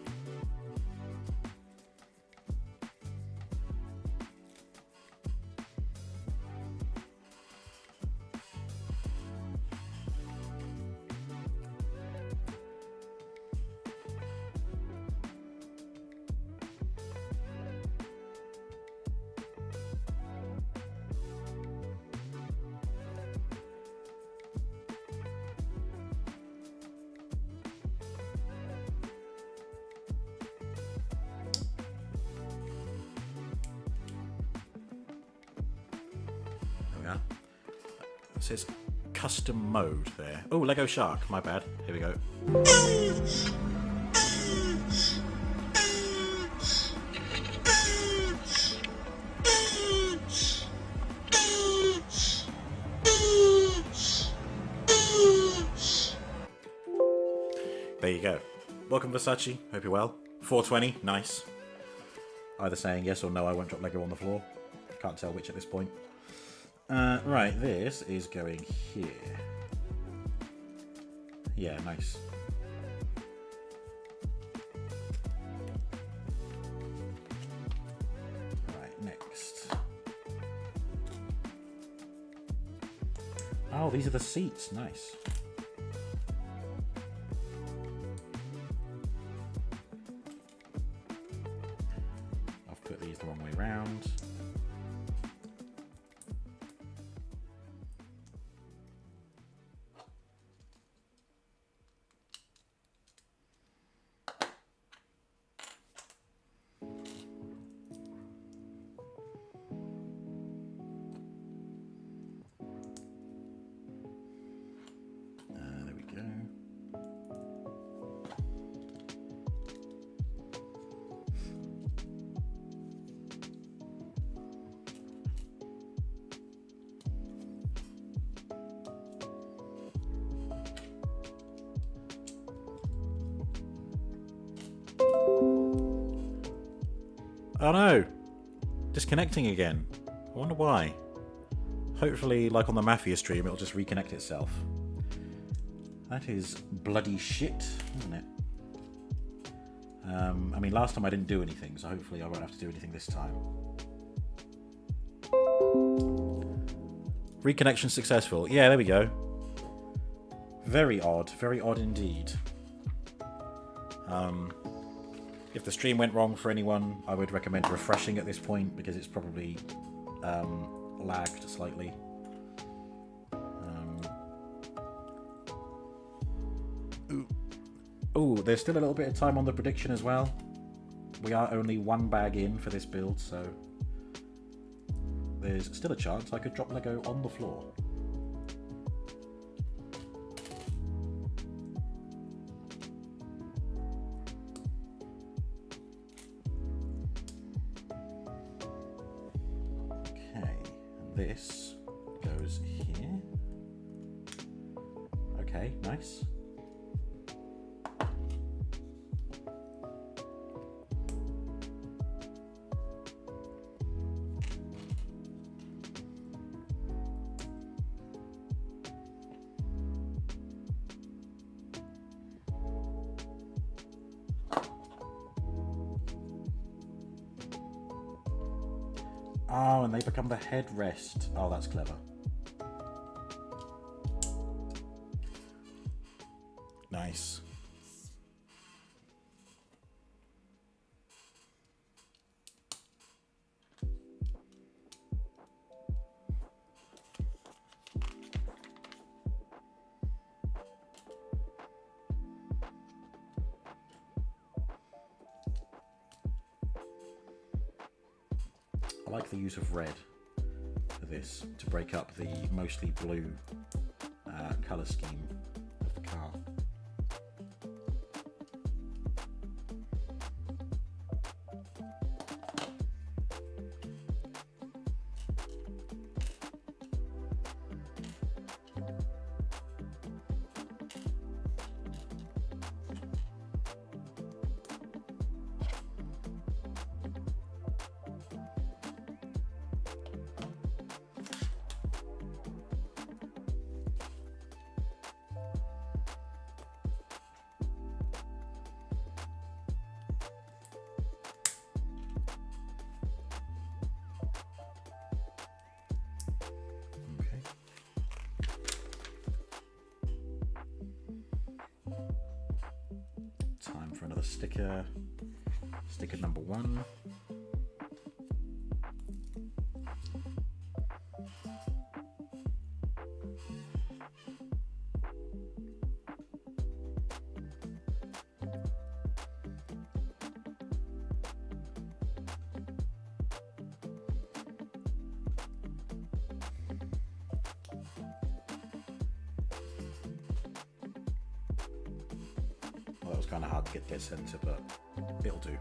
S1: It says custom mode there. Oh, Lego Shark, my bad. Here we go. There you go. Welcome, Versace. Hope you're well. 420, nice. Either saying yes or no, I won't drop Lego on the floor. Can't tell which at this point. Right, this is going here. Yeah, nice. Right, next. Oh, these are the seats. Nice. I've put these the wrong way round. Oh no! Disconnecting again. I wonder why. Hopefully, like on the Mafia stream, it'll just reconnect itself. That is bloody shit, isn't it? I mean, last time I didn't do anything, so hopefully I won't have to do anything this time. Reconnection successful. Yeah, there we go. Very odd indeed. If the stream went wrong for anyone, I would recommend refreshing at this point because it's probably lagged slightly. Oh, there's still a little bit of time on the prediction as well. We are only one bag in for this build, so there's still a chance I could drop Lego on the floor. Okay, and this goes here. Okay, nice. Oh, and they become the headrest. Oh, that's clever. Nice. I like the use of red for this to break up the mostly blue colour scheme of the car. Sticker number 1. Well, that was kind of hard to get dead center, but it'll do.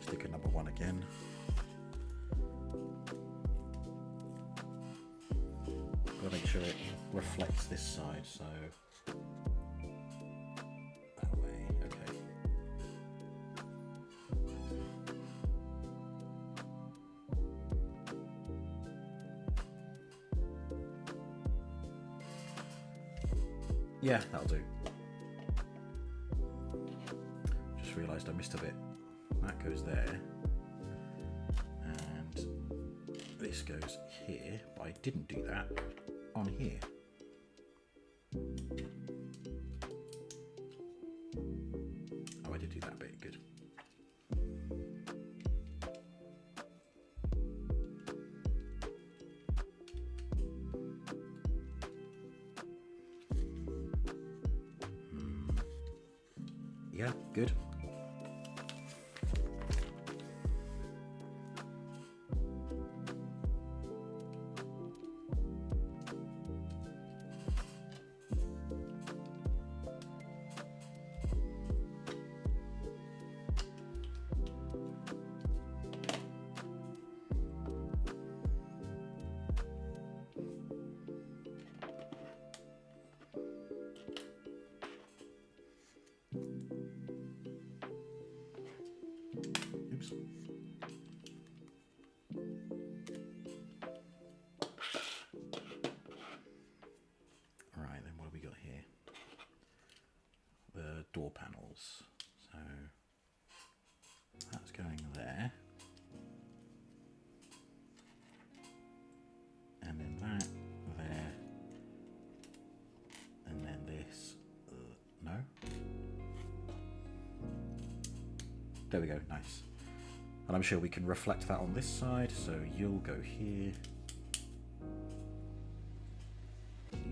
S1: Sticker number 1 again. Gotta make sure it reflects this side, so that way, okay. Yeah, that'll do. Just realised I missed a bit. That goes there, and this goes here, but I didn't do that on here. Yeah, good. Oops. Alright, then what have we got here? The door panels. So that's going there. And then that there. And then this. No? There we go, nice. And I'm sure we can reflect that on this side, so you'll go here.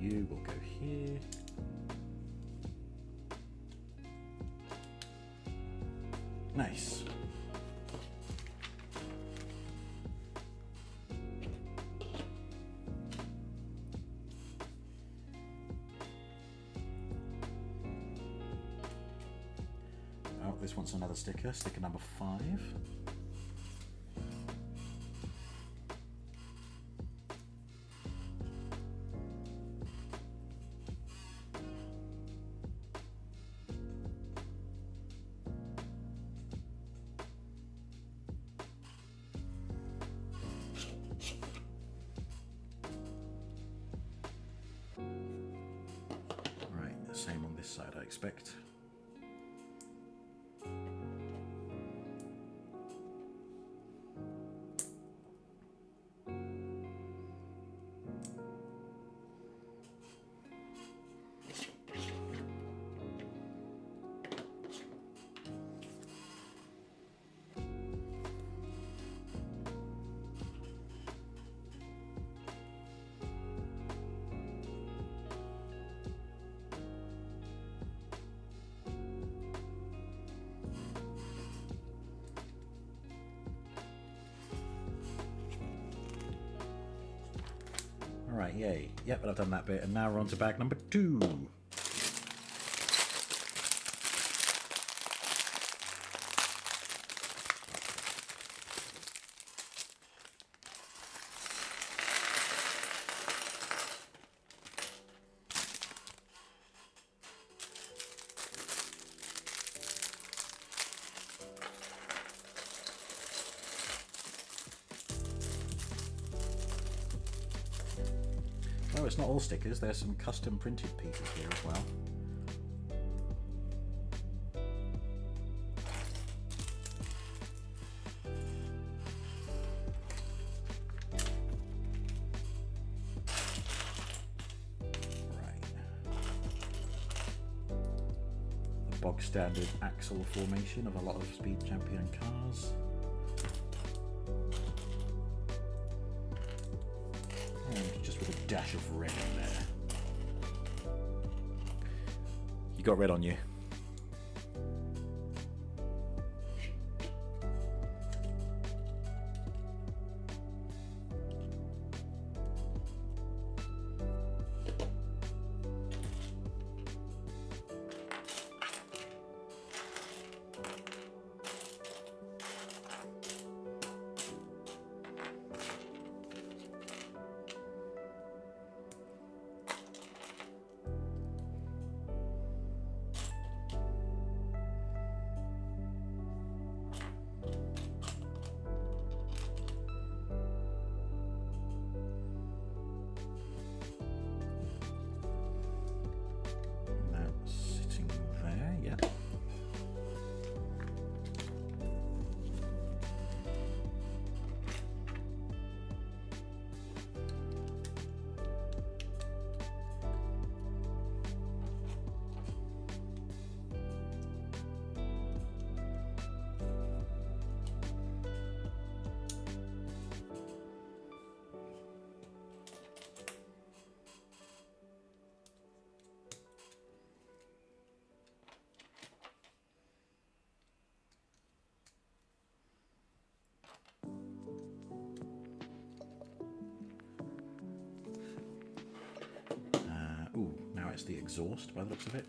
S1: You will go here. Nice. Oh, this one's another sticker, sticker number 5. Right, the same on this side, I expect. Alright, yay. Yep, but I've done that bit, and now we're on to bag number 2. Oh, it's not all stickers, there's some custom printed pieces here as well. Right. The bog standard axle formation of a lot of Speed Champion cars. Just with a dash of red in there. You got red on you. it's the exhaust by the looks of it.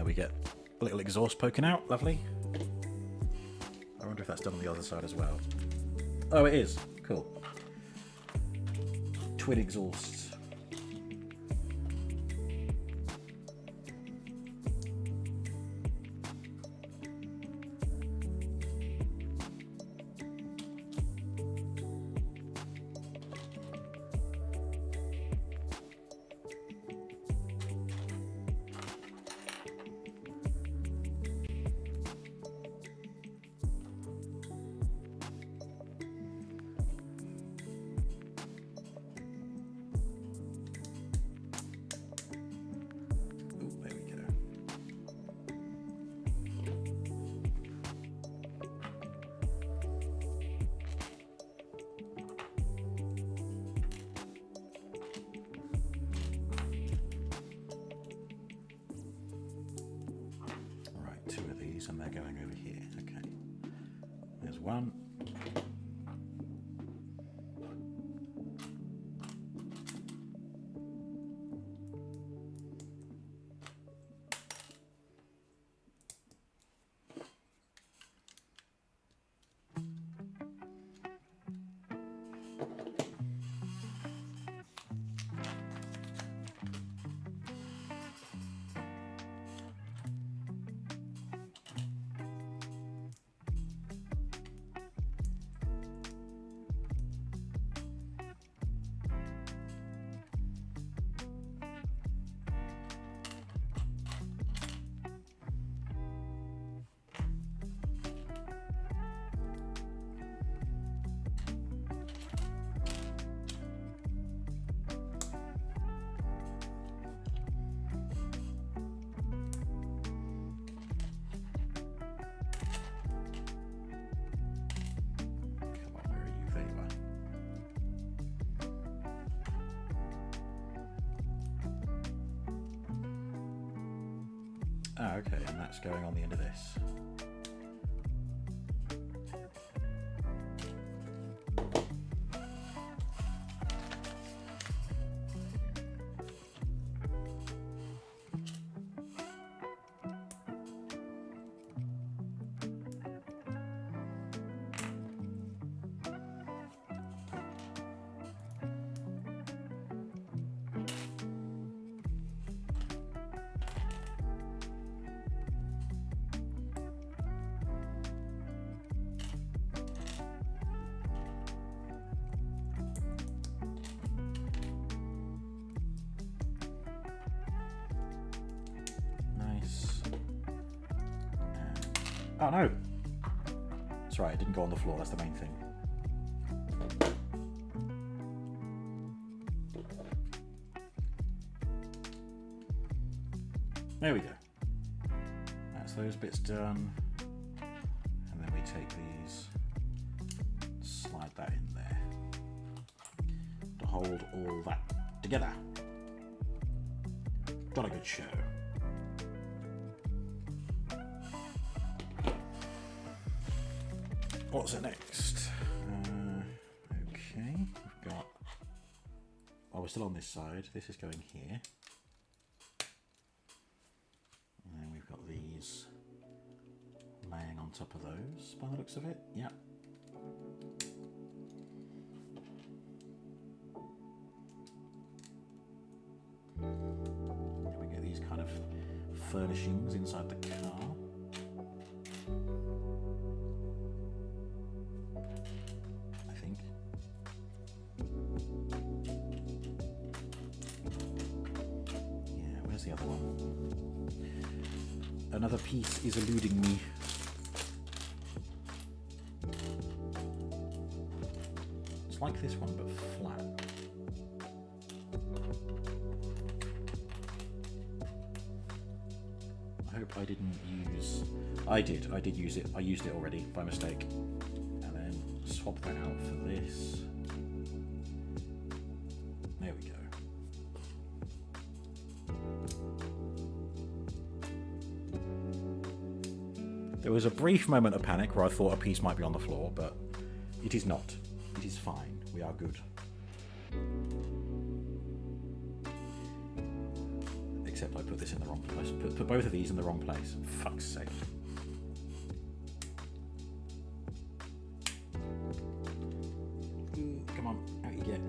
S1: We get a little exhaust poking out, lovely. I wonder if that's done on the other side as well. Oh, it is. Cool. Twin exhausts. And they're going over here. Okay. There's one. Oh, okay, and that's going on the end of this. Oh no! That's right, it didn't go on the floor, that's the main thing. There we go. That's those bits done. And then we take these, slide that in there to hold all that together. Got a good show. What's it next? Okay, we've got... Oh, we're still on this side. This is going here. And then we've got these laying on top of those, by the looks of it. Yep. And we get these kind of furnishings inside the car. The other one. Another piece is eluding me. It's like this one, but flat. I didn't use... I did use it. I used it already by mistake. And then swap that out for this. There we go. There was a brief moment of panic where I thought a piece might be on the floor, but it is not. It is fine. We are good. Except I put this in the wrong place. Put both of these in the wrong place. For fuck's sake. Come on, out you get.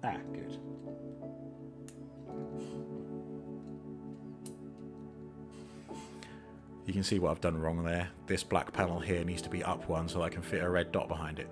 S1: Ah, good. You can see what I've done wrong there. This black panel here needs to be up one so I can fit a red dot behind it.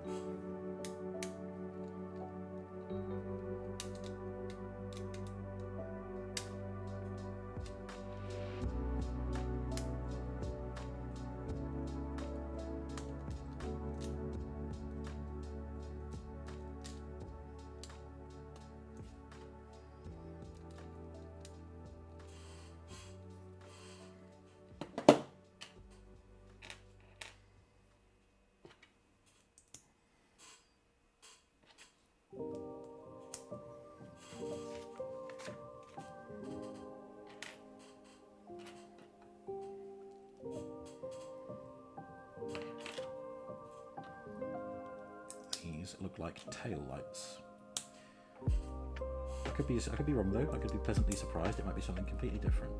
S1: Look like tail lights. I could be wrong though. I could be pleasantly surprised. It might be something completely different.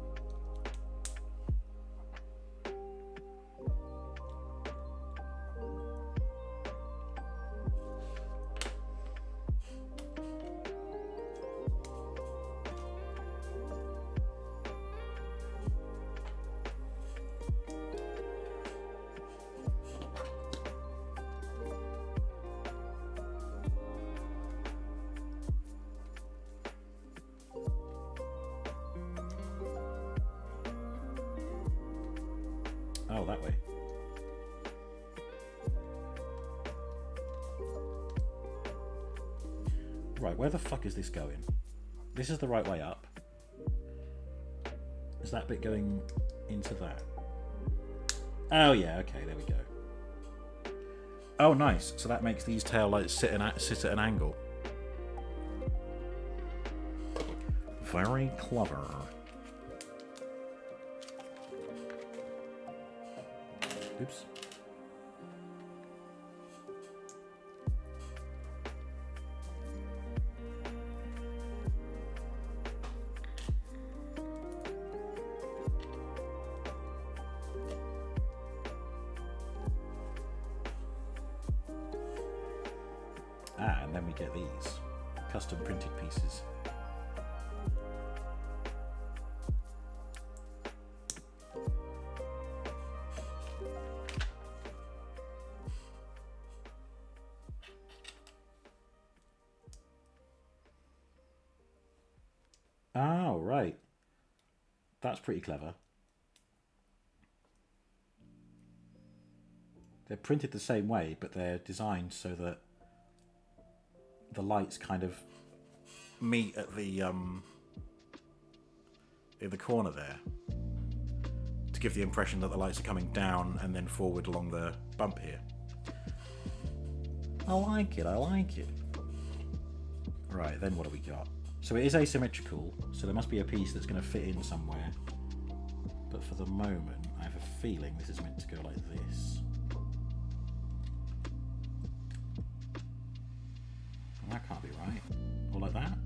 S1: Oh, that way. Right, where the fuck is this going? This is the right way up. Is that bit going into that? Oh yeah, okay, there we go. Oh nice, so that makes these tail lights sit at an angle. Very clever. Oops. And then we get these custom printed pieces. Oh, right. That's pretty clever. They're printed the same way, but they're designed so that the lights kind of meet at the in the corner there to give the impression that the lights are coming down and then forward along the bump here. I like it, I like it. Right, then what do we got? So it is asymmetrical, so there must be a piece that's going to fit in somewhere. But for the moment, I have a feeling this is meant to go like this. Well, that can't be right. Or like that.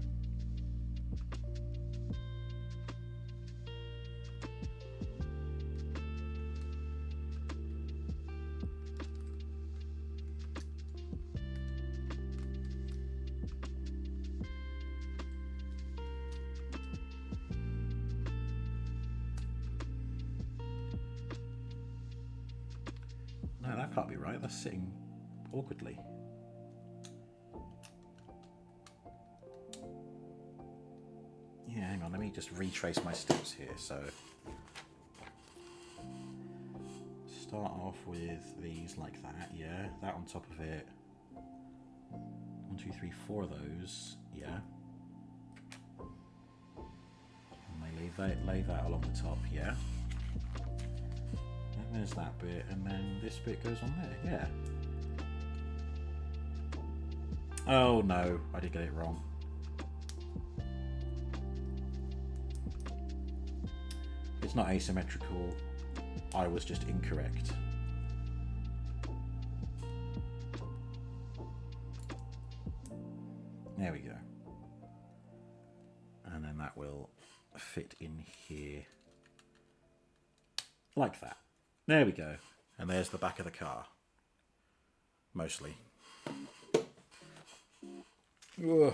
S1: No, that can't be right. That's sitting awkwardly. Yeah, hang on. Let me just retrace my steps here. So, start off with these like that, yeah. That on top of it. 1, 2, 3, 4 of those, yeah. And they lay that along the top, yeah. And there's that bit, and then this bit goes on there, yeah. Oh no, I did get it wrong. It's not asymmetrical. I was just incorrect. There we go. And then that will fit in here. Like that. There we go. And there's the back of the car. Mostly. Ugh.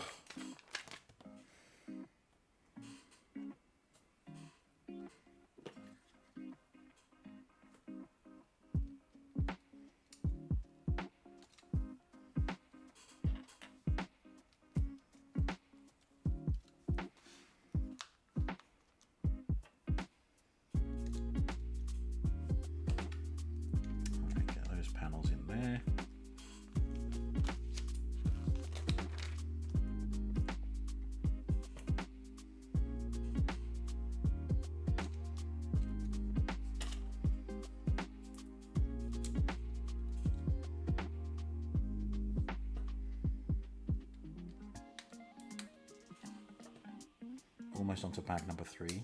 S1: Almost onto bag number 3.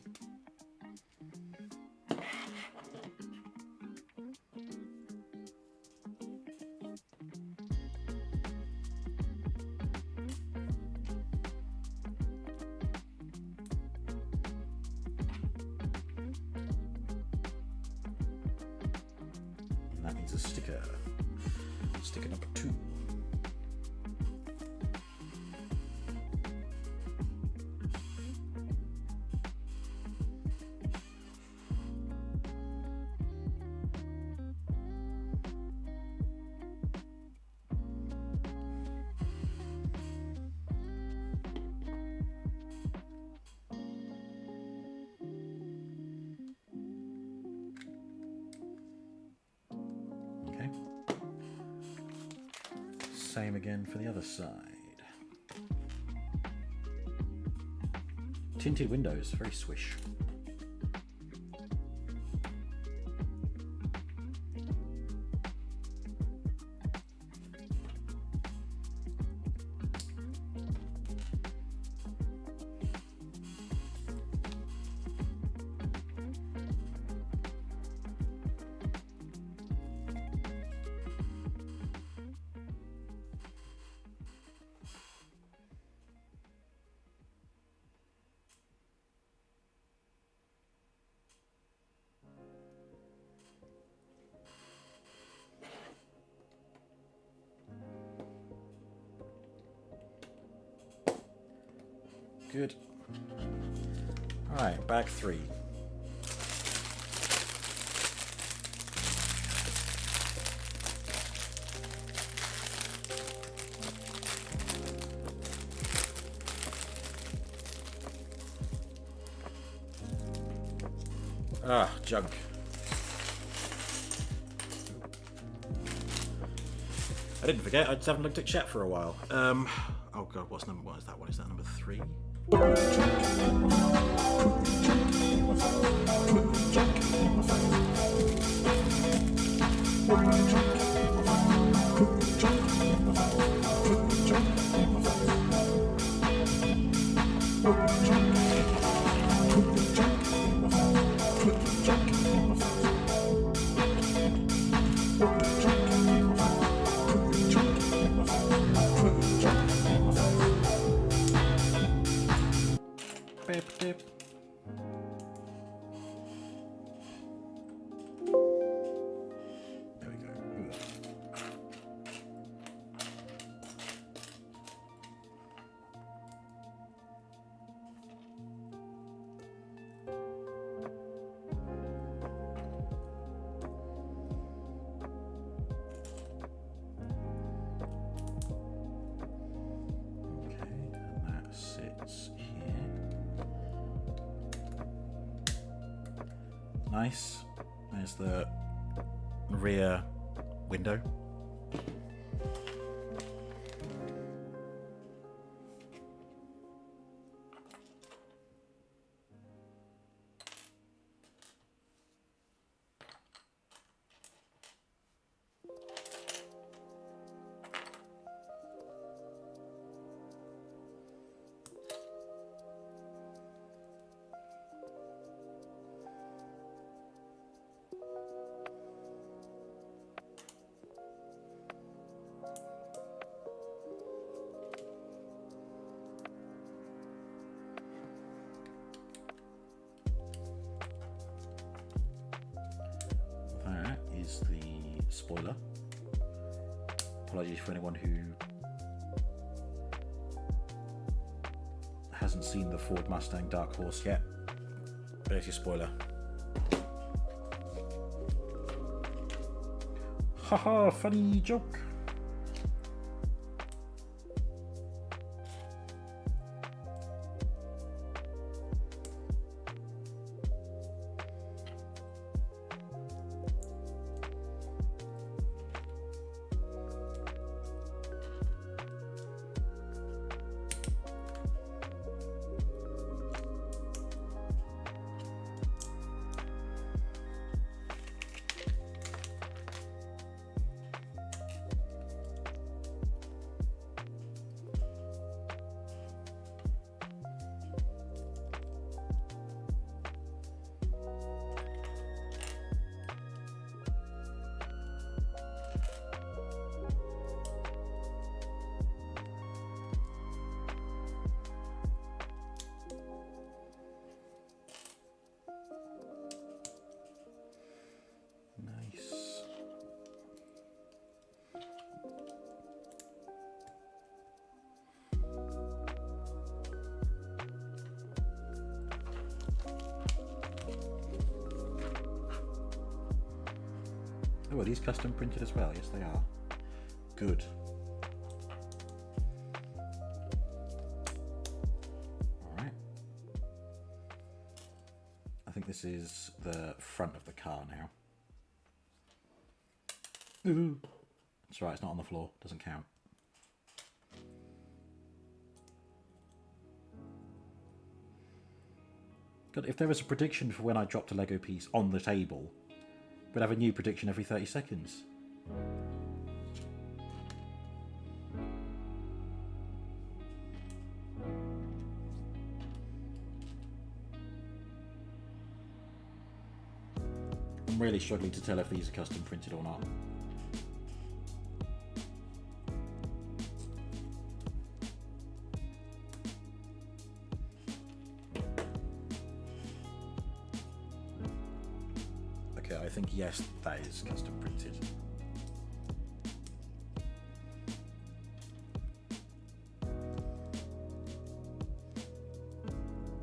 S1: And that needs a sticker. Sticker number 2. Same again for the other side. Tinted windows, very swish. Good. Alright, bag 3. Ah, junk. I didn't forget, I just haven't looked at chat for a while. Oh god, what is that one? Is that number 3? Nice. There's the rear window. That is the spoiler. Apologies for anyone who hasn't seen the Ford Mustang Dark Horse yet. There's your spoiler. Haha, funny joke. Oh, are these custom printed as well? Yes, they are. Good. Alright. I think this is the front of the car now. Ooh. That's right, it's not on the floor. Doesn't count. God, if there was a prediction for when I dropped a Lego piece on the table, we'd have a new prediction every 30 seconds. I'm really struggling to tell if these are custom printed or not. I think yes, that is custom printed.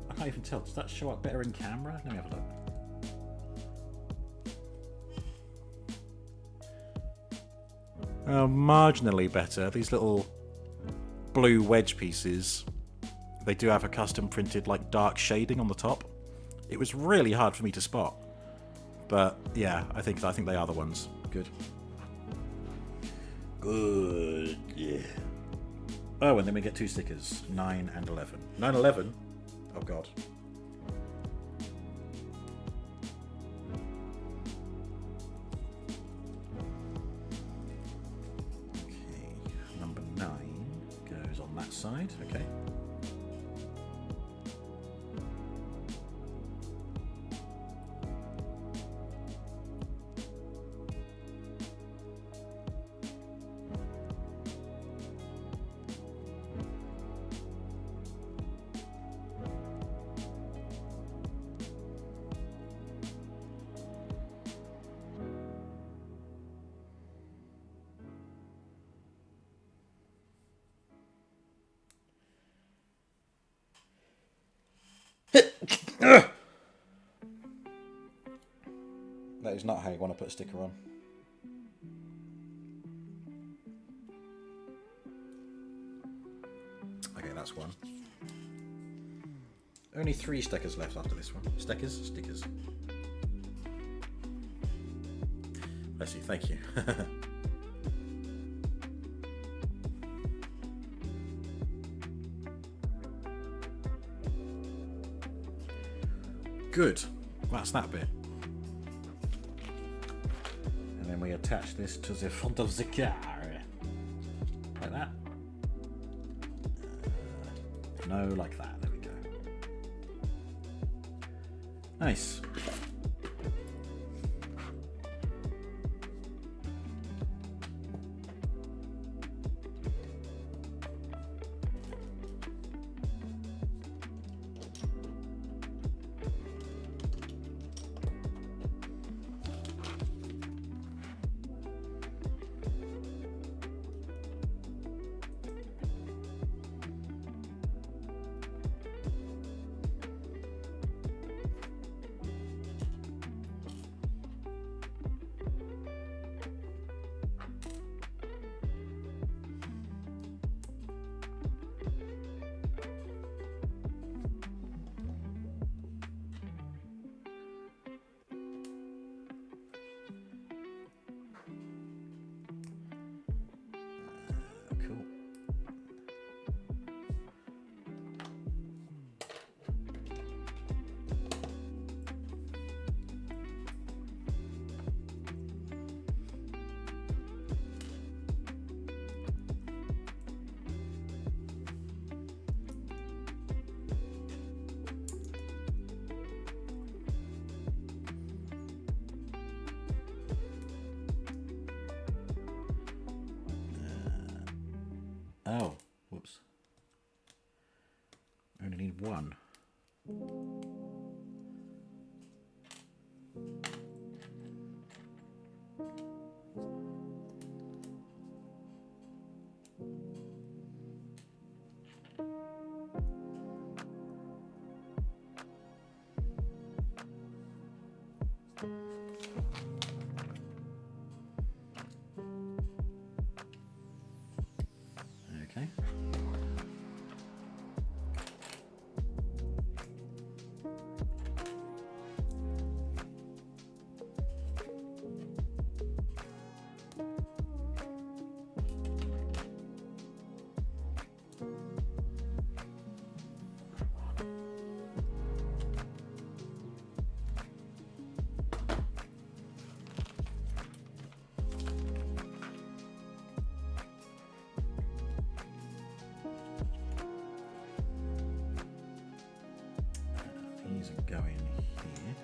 S1: I can't even tell. Does that show up better in camera? Let me have a look. Marginally better. These little blue wedge pieces, they do have a custom printed like dark shading on the top. It was really hard for me to spot. But yeah, I think they are the ones. Good. Good. Yeah. Oh, and then we get two stickers, 9 and 11. 9, 11? Oh god. Okay, number 9 goes on that side. Okay. That is not how you want to put a sticker on. Okay, that's one. Only 3 stickers left after this one. Stickers? Stickers. I bless you. Thank you. Good. That's that bit. And then we attach this to the front of the car. Like that. No, like that. There we go. Nice. Oh, whoops. I only need one. Okay. These are going here.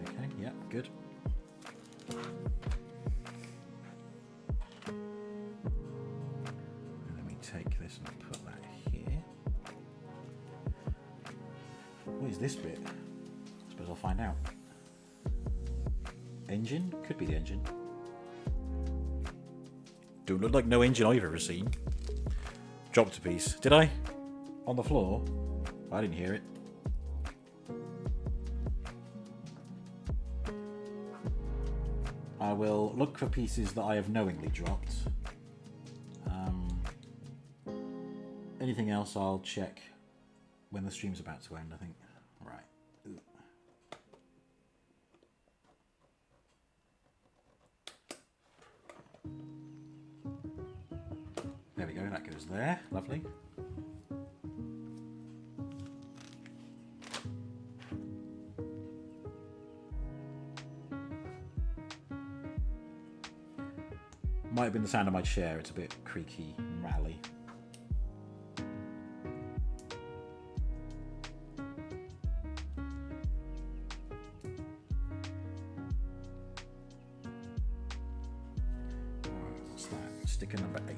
S1: Okay, yeah, good. And then we take this and put that here. What is this bit? I suppose I'll find out. Engine? Could be the engine. Don't look like no engine I've ever seen. Dropped a piece. Did I? On the floor? I didn't hear it. I will look for pieces that I have knowingly dropped. Anything else I'll check when the stream's about to end, I think. Right. There we go, that goes there. Lovely. Might have been the sound of my chair, it's a bit creaky and rattly. What's that? Sticker number 8.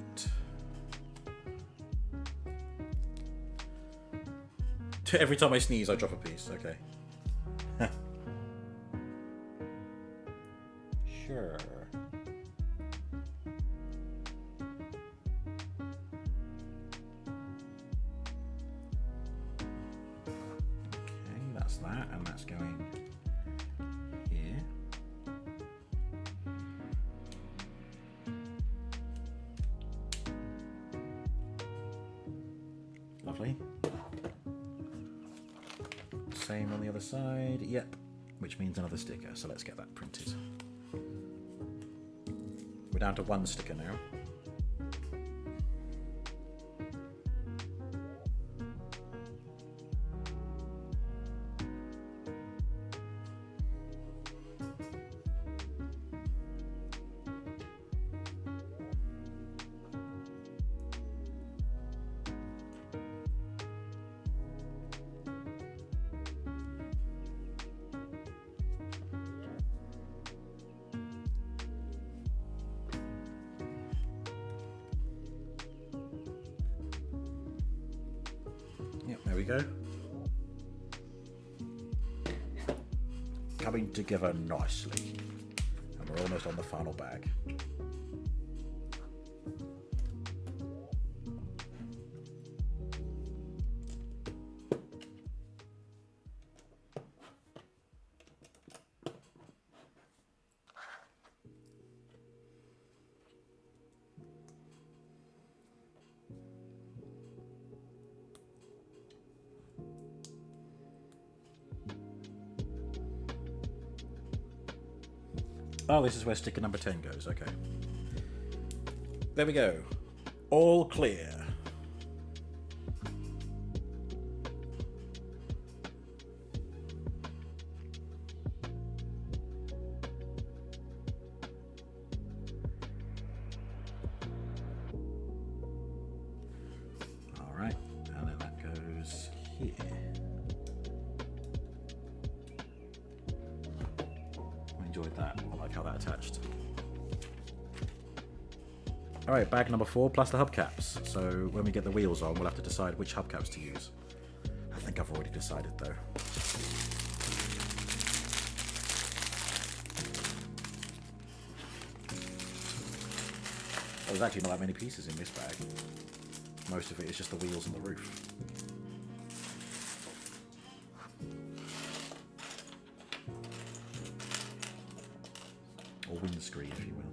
S1: Every time I sneeze, I drop a piece. Okay. Sure. Lovely. Same on the other side. Yep. Which means another sticker. So let's get that printed. We're down to one sticker now. Yep, there we go. Coming together nicely. And we're almost on the final bag. Oh, this is where sticker number 10 goes. Okay. There we go. All clear. All right. And then that goes here. Enjoyed that. I like how that attached. Alright, bag number 4 plus the hubcaps. So when we get the wheels on, we'll have to decide which hubcaps to use. I think I've already decided though. Oh, there's actually not that many pieces in this bag. Most of it is just the wheels and the roof. Or windscreen, if you will.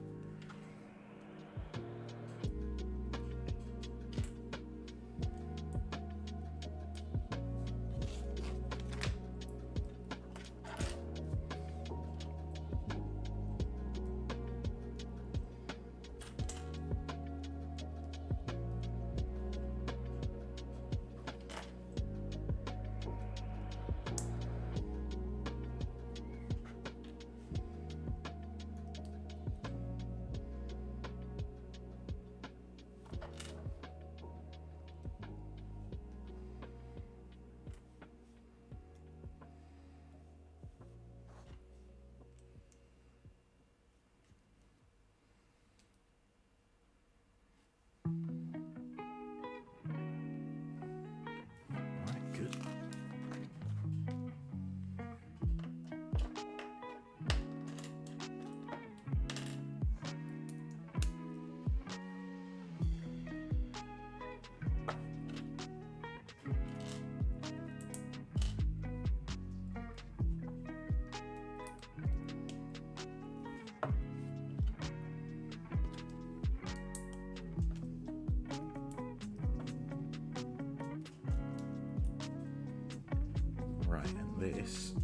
S1: Right, and this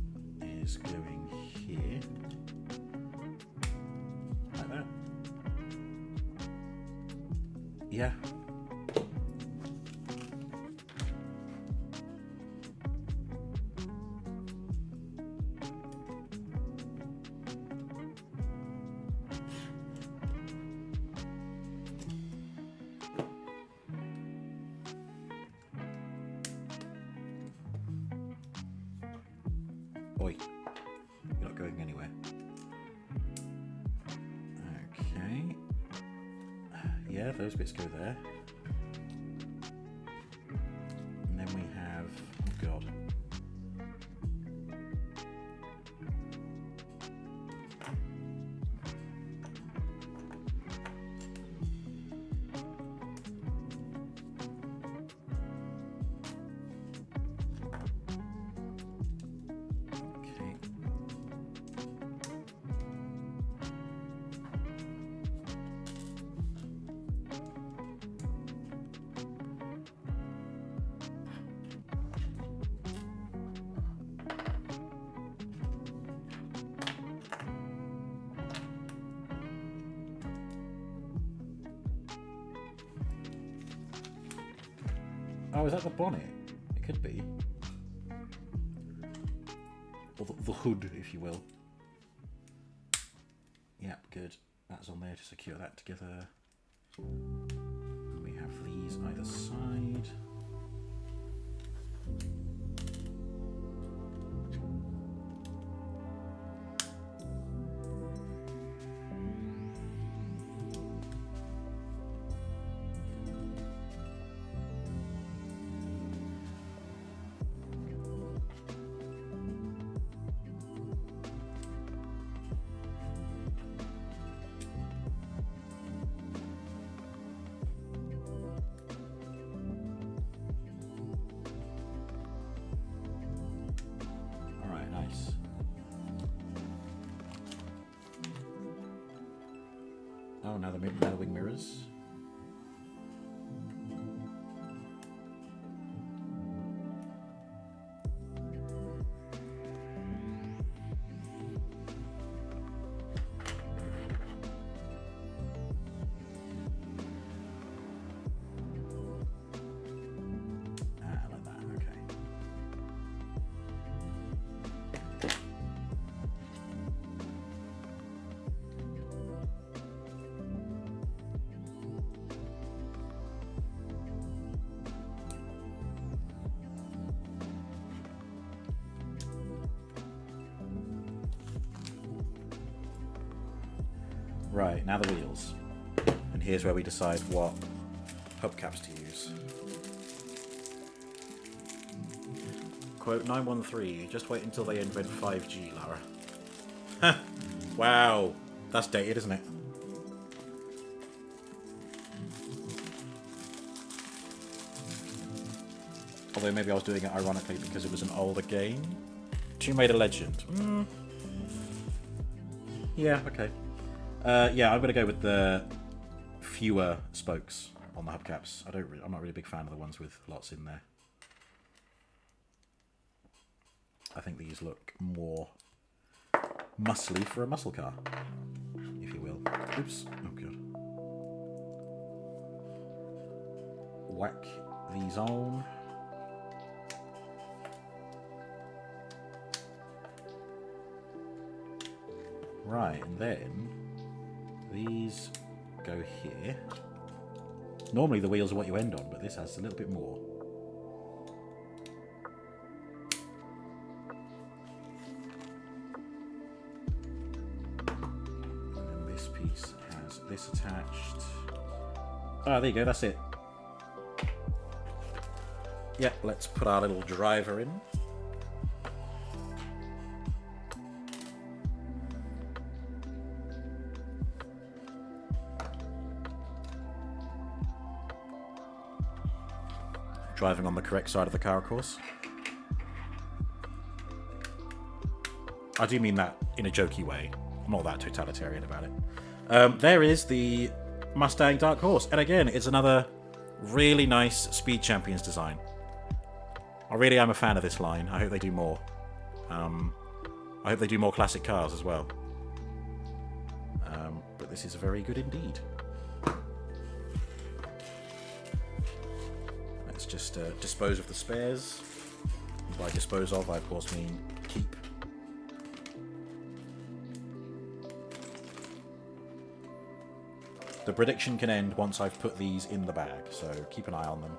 S1: is going here. Like that. Yeah. Oi, you're not going anywhere. Okay. Yeah, those bits go there. And then we have, oh god. Oh, is that the bonnet? It could be. Or the hood, if you will. Yep, good. That's on there to secure that together. We have these either side. Oh, now the wing mirrors. Like that, okay. Right, now the wheels. And here's where we decide what hubcaps to use. Quote 913, just wait until they invent 5G, Lara. Wow, that's dated, isn't it? Although maybe I was doing it ironically because it was an older game. Tomb Raider Legend. Yeah, okay. Yeah, I'm gonna go with the fewer spokes on the hubcaps. I'm not really a big fan of the ones with lots in there. I think these look more muscly for a muscle car, if you will. Oops. Oh god. Whack these on. Right, and then these go here. Normally the wheels are what you end on, but this has a little bit more. And then this piece has this attached. Ah, there you go, that's it. Yeah, let's put our little driver in. Driving on the correct side of the car, of course. I do mean that in a jokey way. I'm not that totalitarian about it. There is the Mustang Dark Horse. And again, it's another really nice Speed Champions design. I really am a fan of this line. I hope they do more. I hope they do more classic cars as well. But this is very good indeed. Let's just dispose of the spares. By dispose of, I of course mean keep. The prediction can end once I've put these in the bag, so keep an eye on them.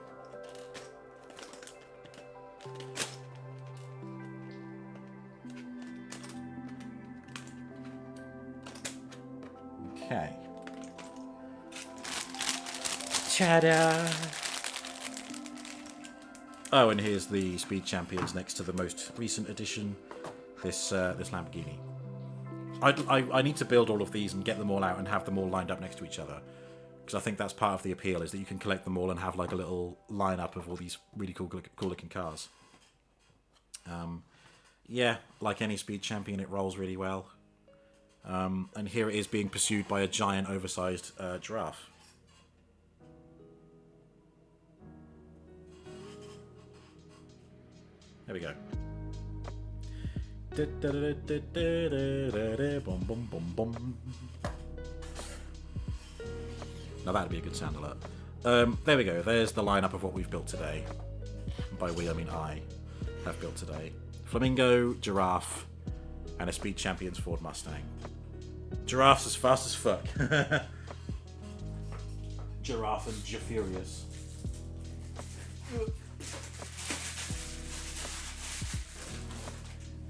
S1: Okay. Ta-da! Oh, and here's the Speed Champions next to the most recent edition, this Lamborghini. I need to build all of these and get them all out and have them all lined up next to each other, because I think that's part of the appeal, is that you can collect them all and have like a little lineup of all these really cool looking cars. Yeah, like any Speed Champion, it rolls really well. And here it is being pursued by a giant oversized giraffe. There we go. Now that'd be a good sound alert. There we go. There's the lineup of what we've built today. by we I mean I, have built today. Flamingo, Giraffe, and a Speed Champions Ford Mustang. Giraffe's as fast as fuck. Giraffe and Jafurious.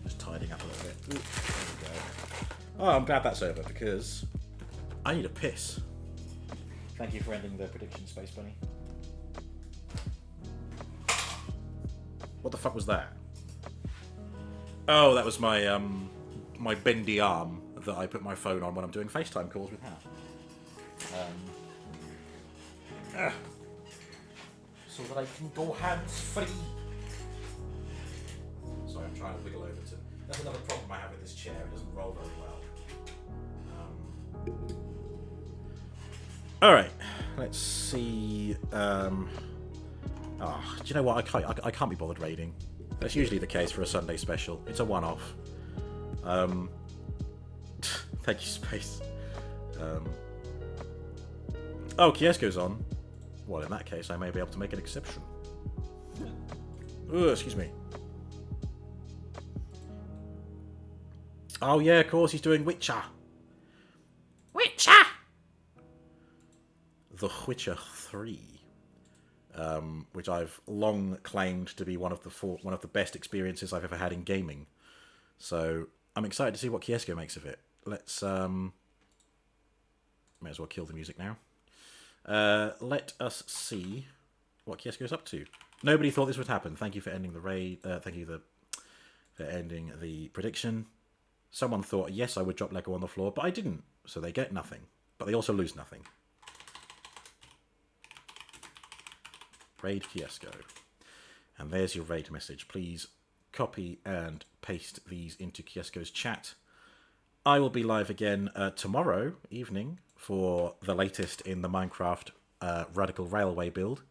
S1: Just tidying up a little bit. Ooh, there we go. Oh, I'm glad that's over because I need a piss. Thank you for ending the prediction, Space Bunny. What the fuck was that? Oh, that was my my bendy arm that I put my phone on when I'm doing FaceTime calls with Hannah. So that I can go hands-free. Sorry, I'm trying to wiggle over to... That's another problem I have with this chair. It doesn't roll very well. Alright, let's see... do you know what? I can't be bothered raiding. That's usually the case for a Sunday special. It's a one-off. Thank you, Space. Oh, Kiesko's on. Well, in that case, I may be able to make an exception. Ooh, excuse me. Oh, yeah, of course, he's doing Witcher. Witcher! The Witcher 3. Which I've long claimed to be one of the best experiences I've ever had in gaming. So, I'm excited to see what Kiesko makes of it. Let's, may as well kill the music now. Let us see what Kiesko's up to. Nobody thought this would happen. Thank you for ending the raid. Thank you for ending the prediction. Someone thought, yes, I would drop Lego on the floor, but I didn't. So they get nothing. But they also lose nothing. Raid Kiesko. And there's your raid message. Please copy and paste these into Kiesko's chat. I will be live again tomorrow evening for the latest in the Minecraft Radical Railway build.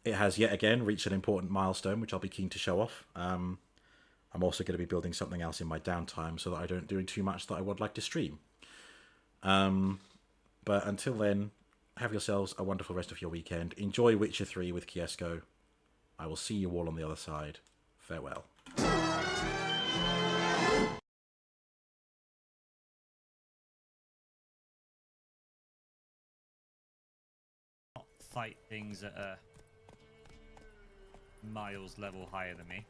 S1: It has yet again reached an important milestone, which I'll be keen to show off. I'm also going to be building something else in my downtime so that I don't do too much that I would like to stream. But until then, have yourselves a wonderful rest of your weekend. Enjoy Witcher 3 with Kiesko. I will see you all on the other side. Farewell.
S2: Fight things at a miles level higher than me.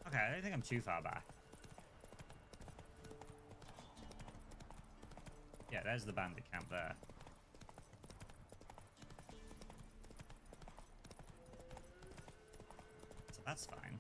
S2: Okay, I don't think I'm too far back. Yeah, there's the bandit camp there. So that's fine.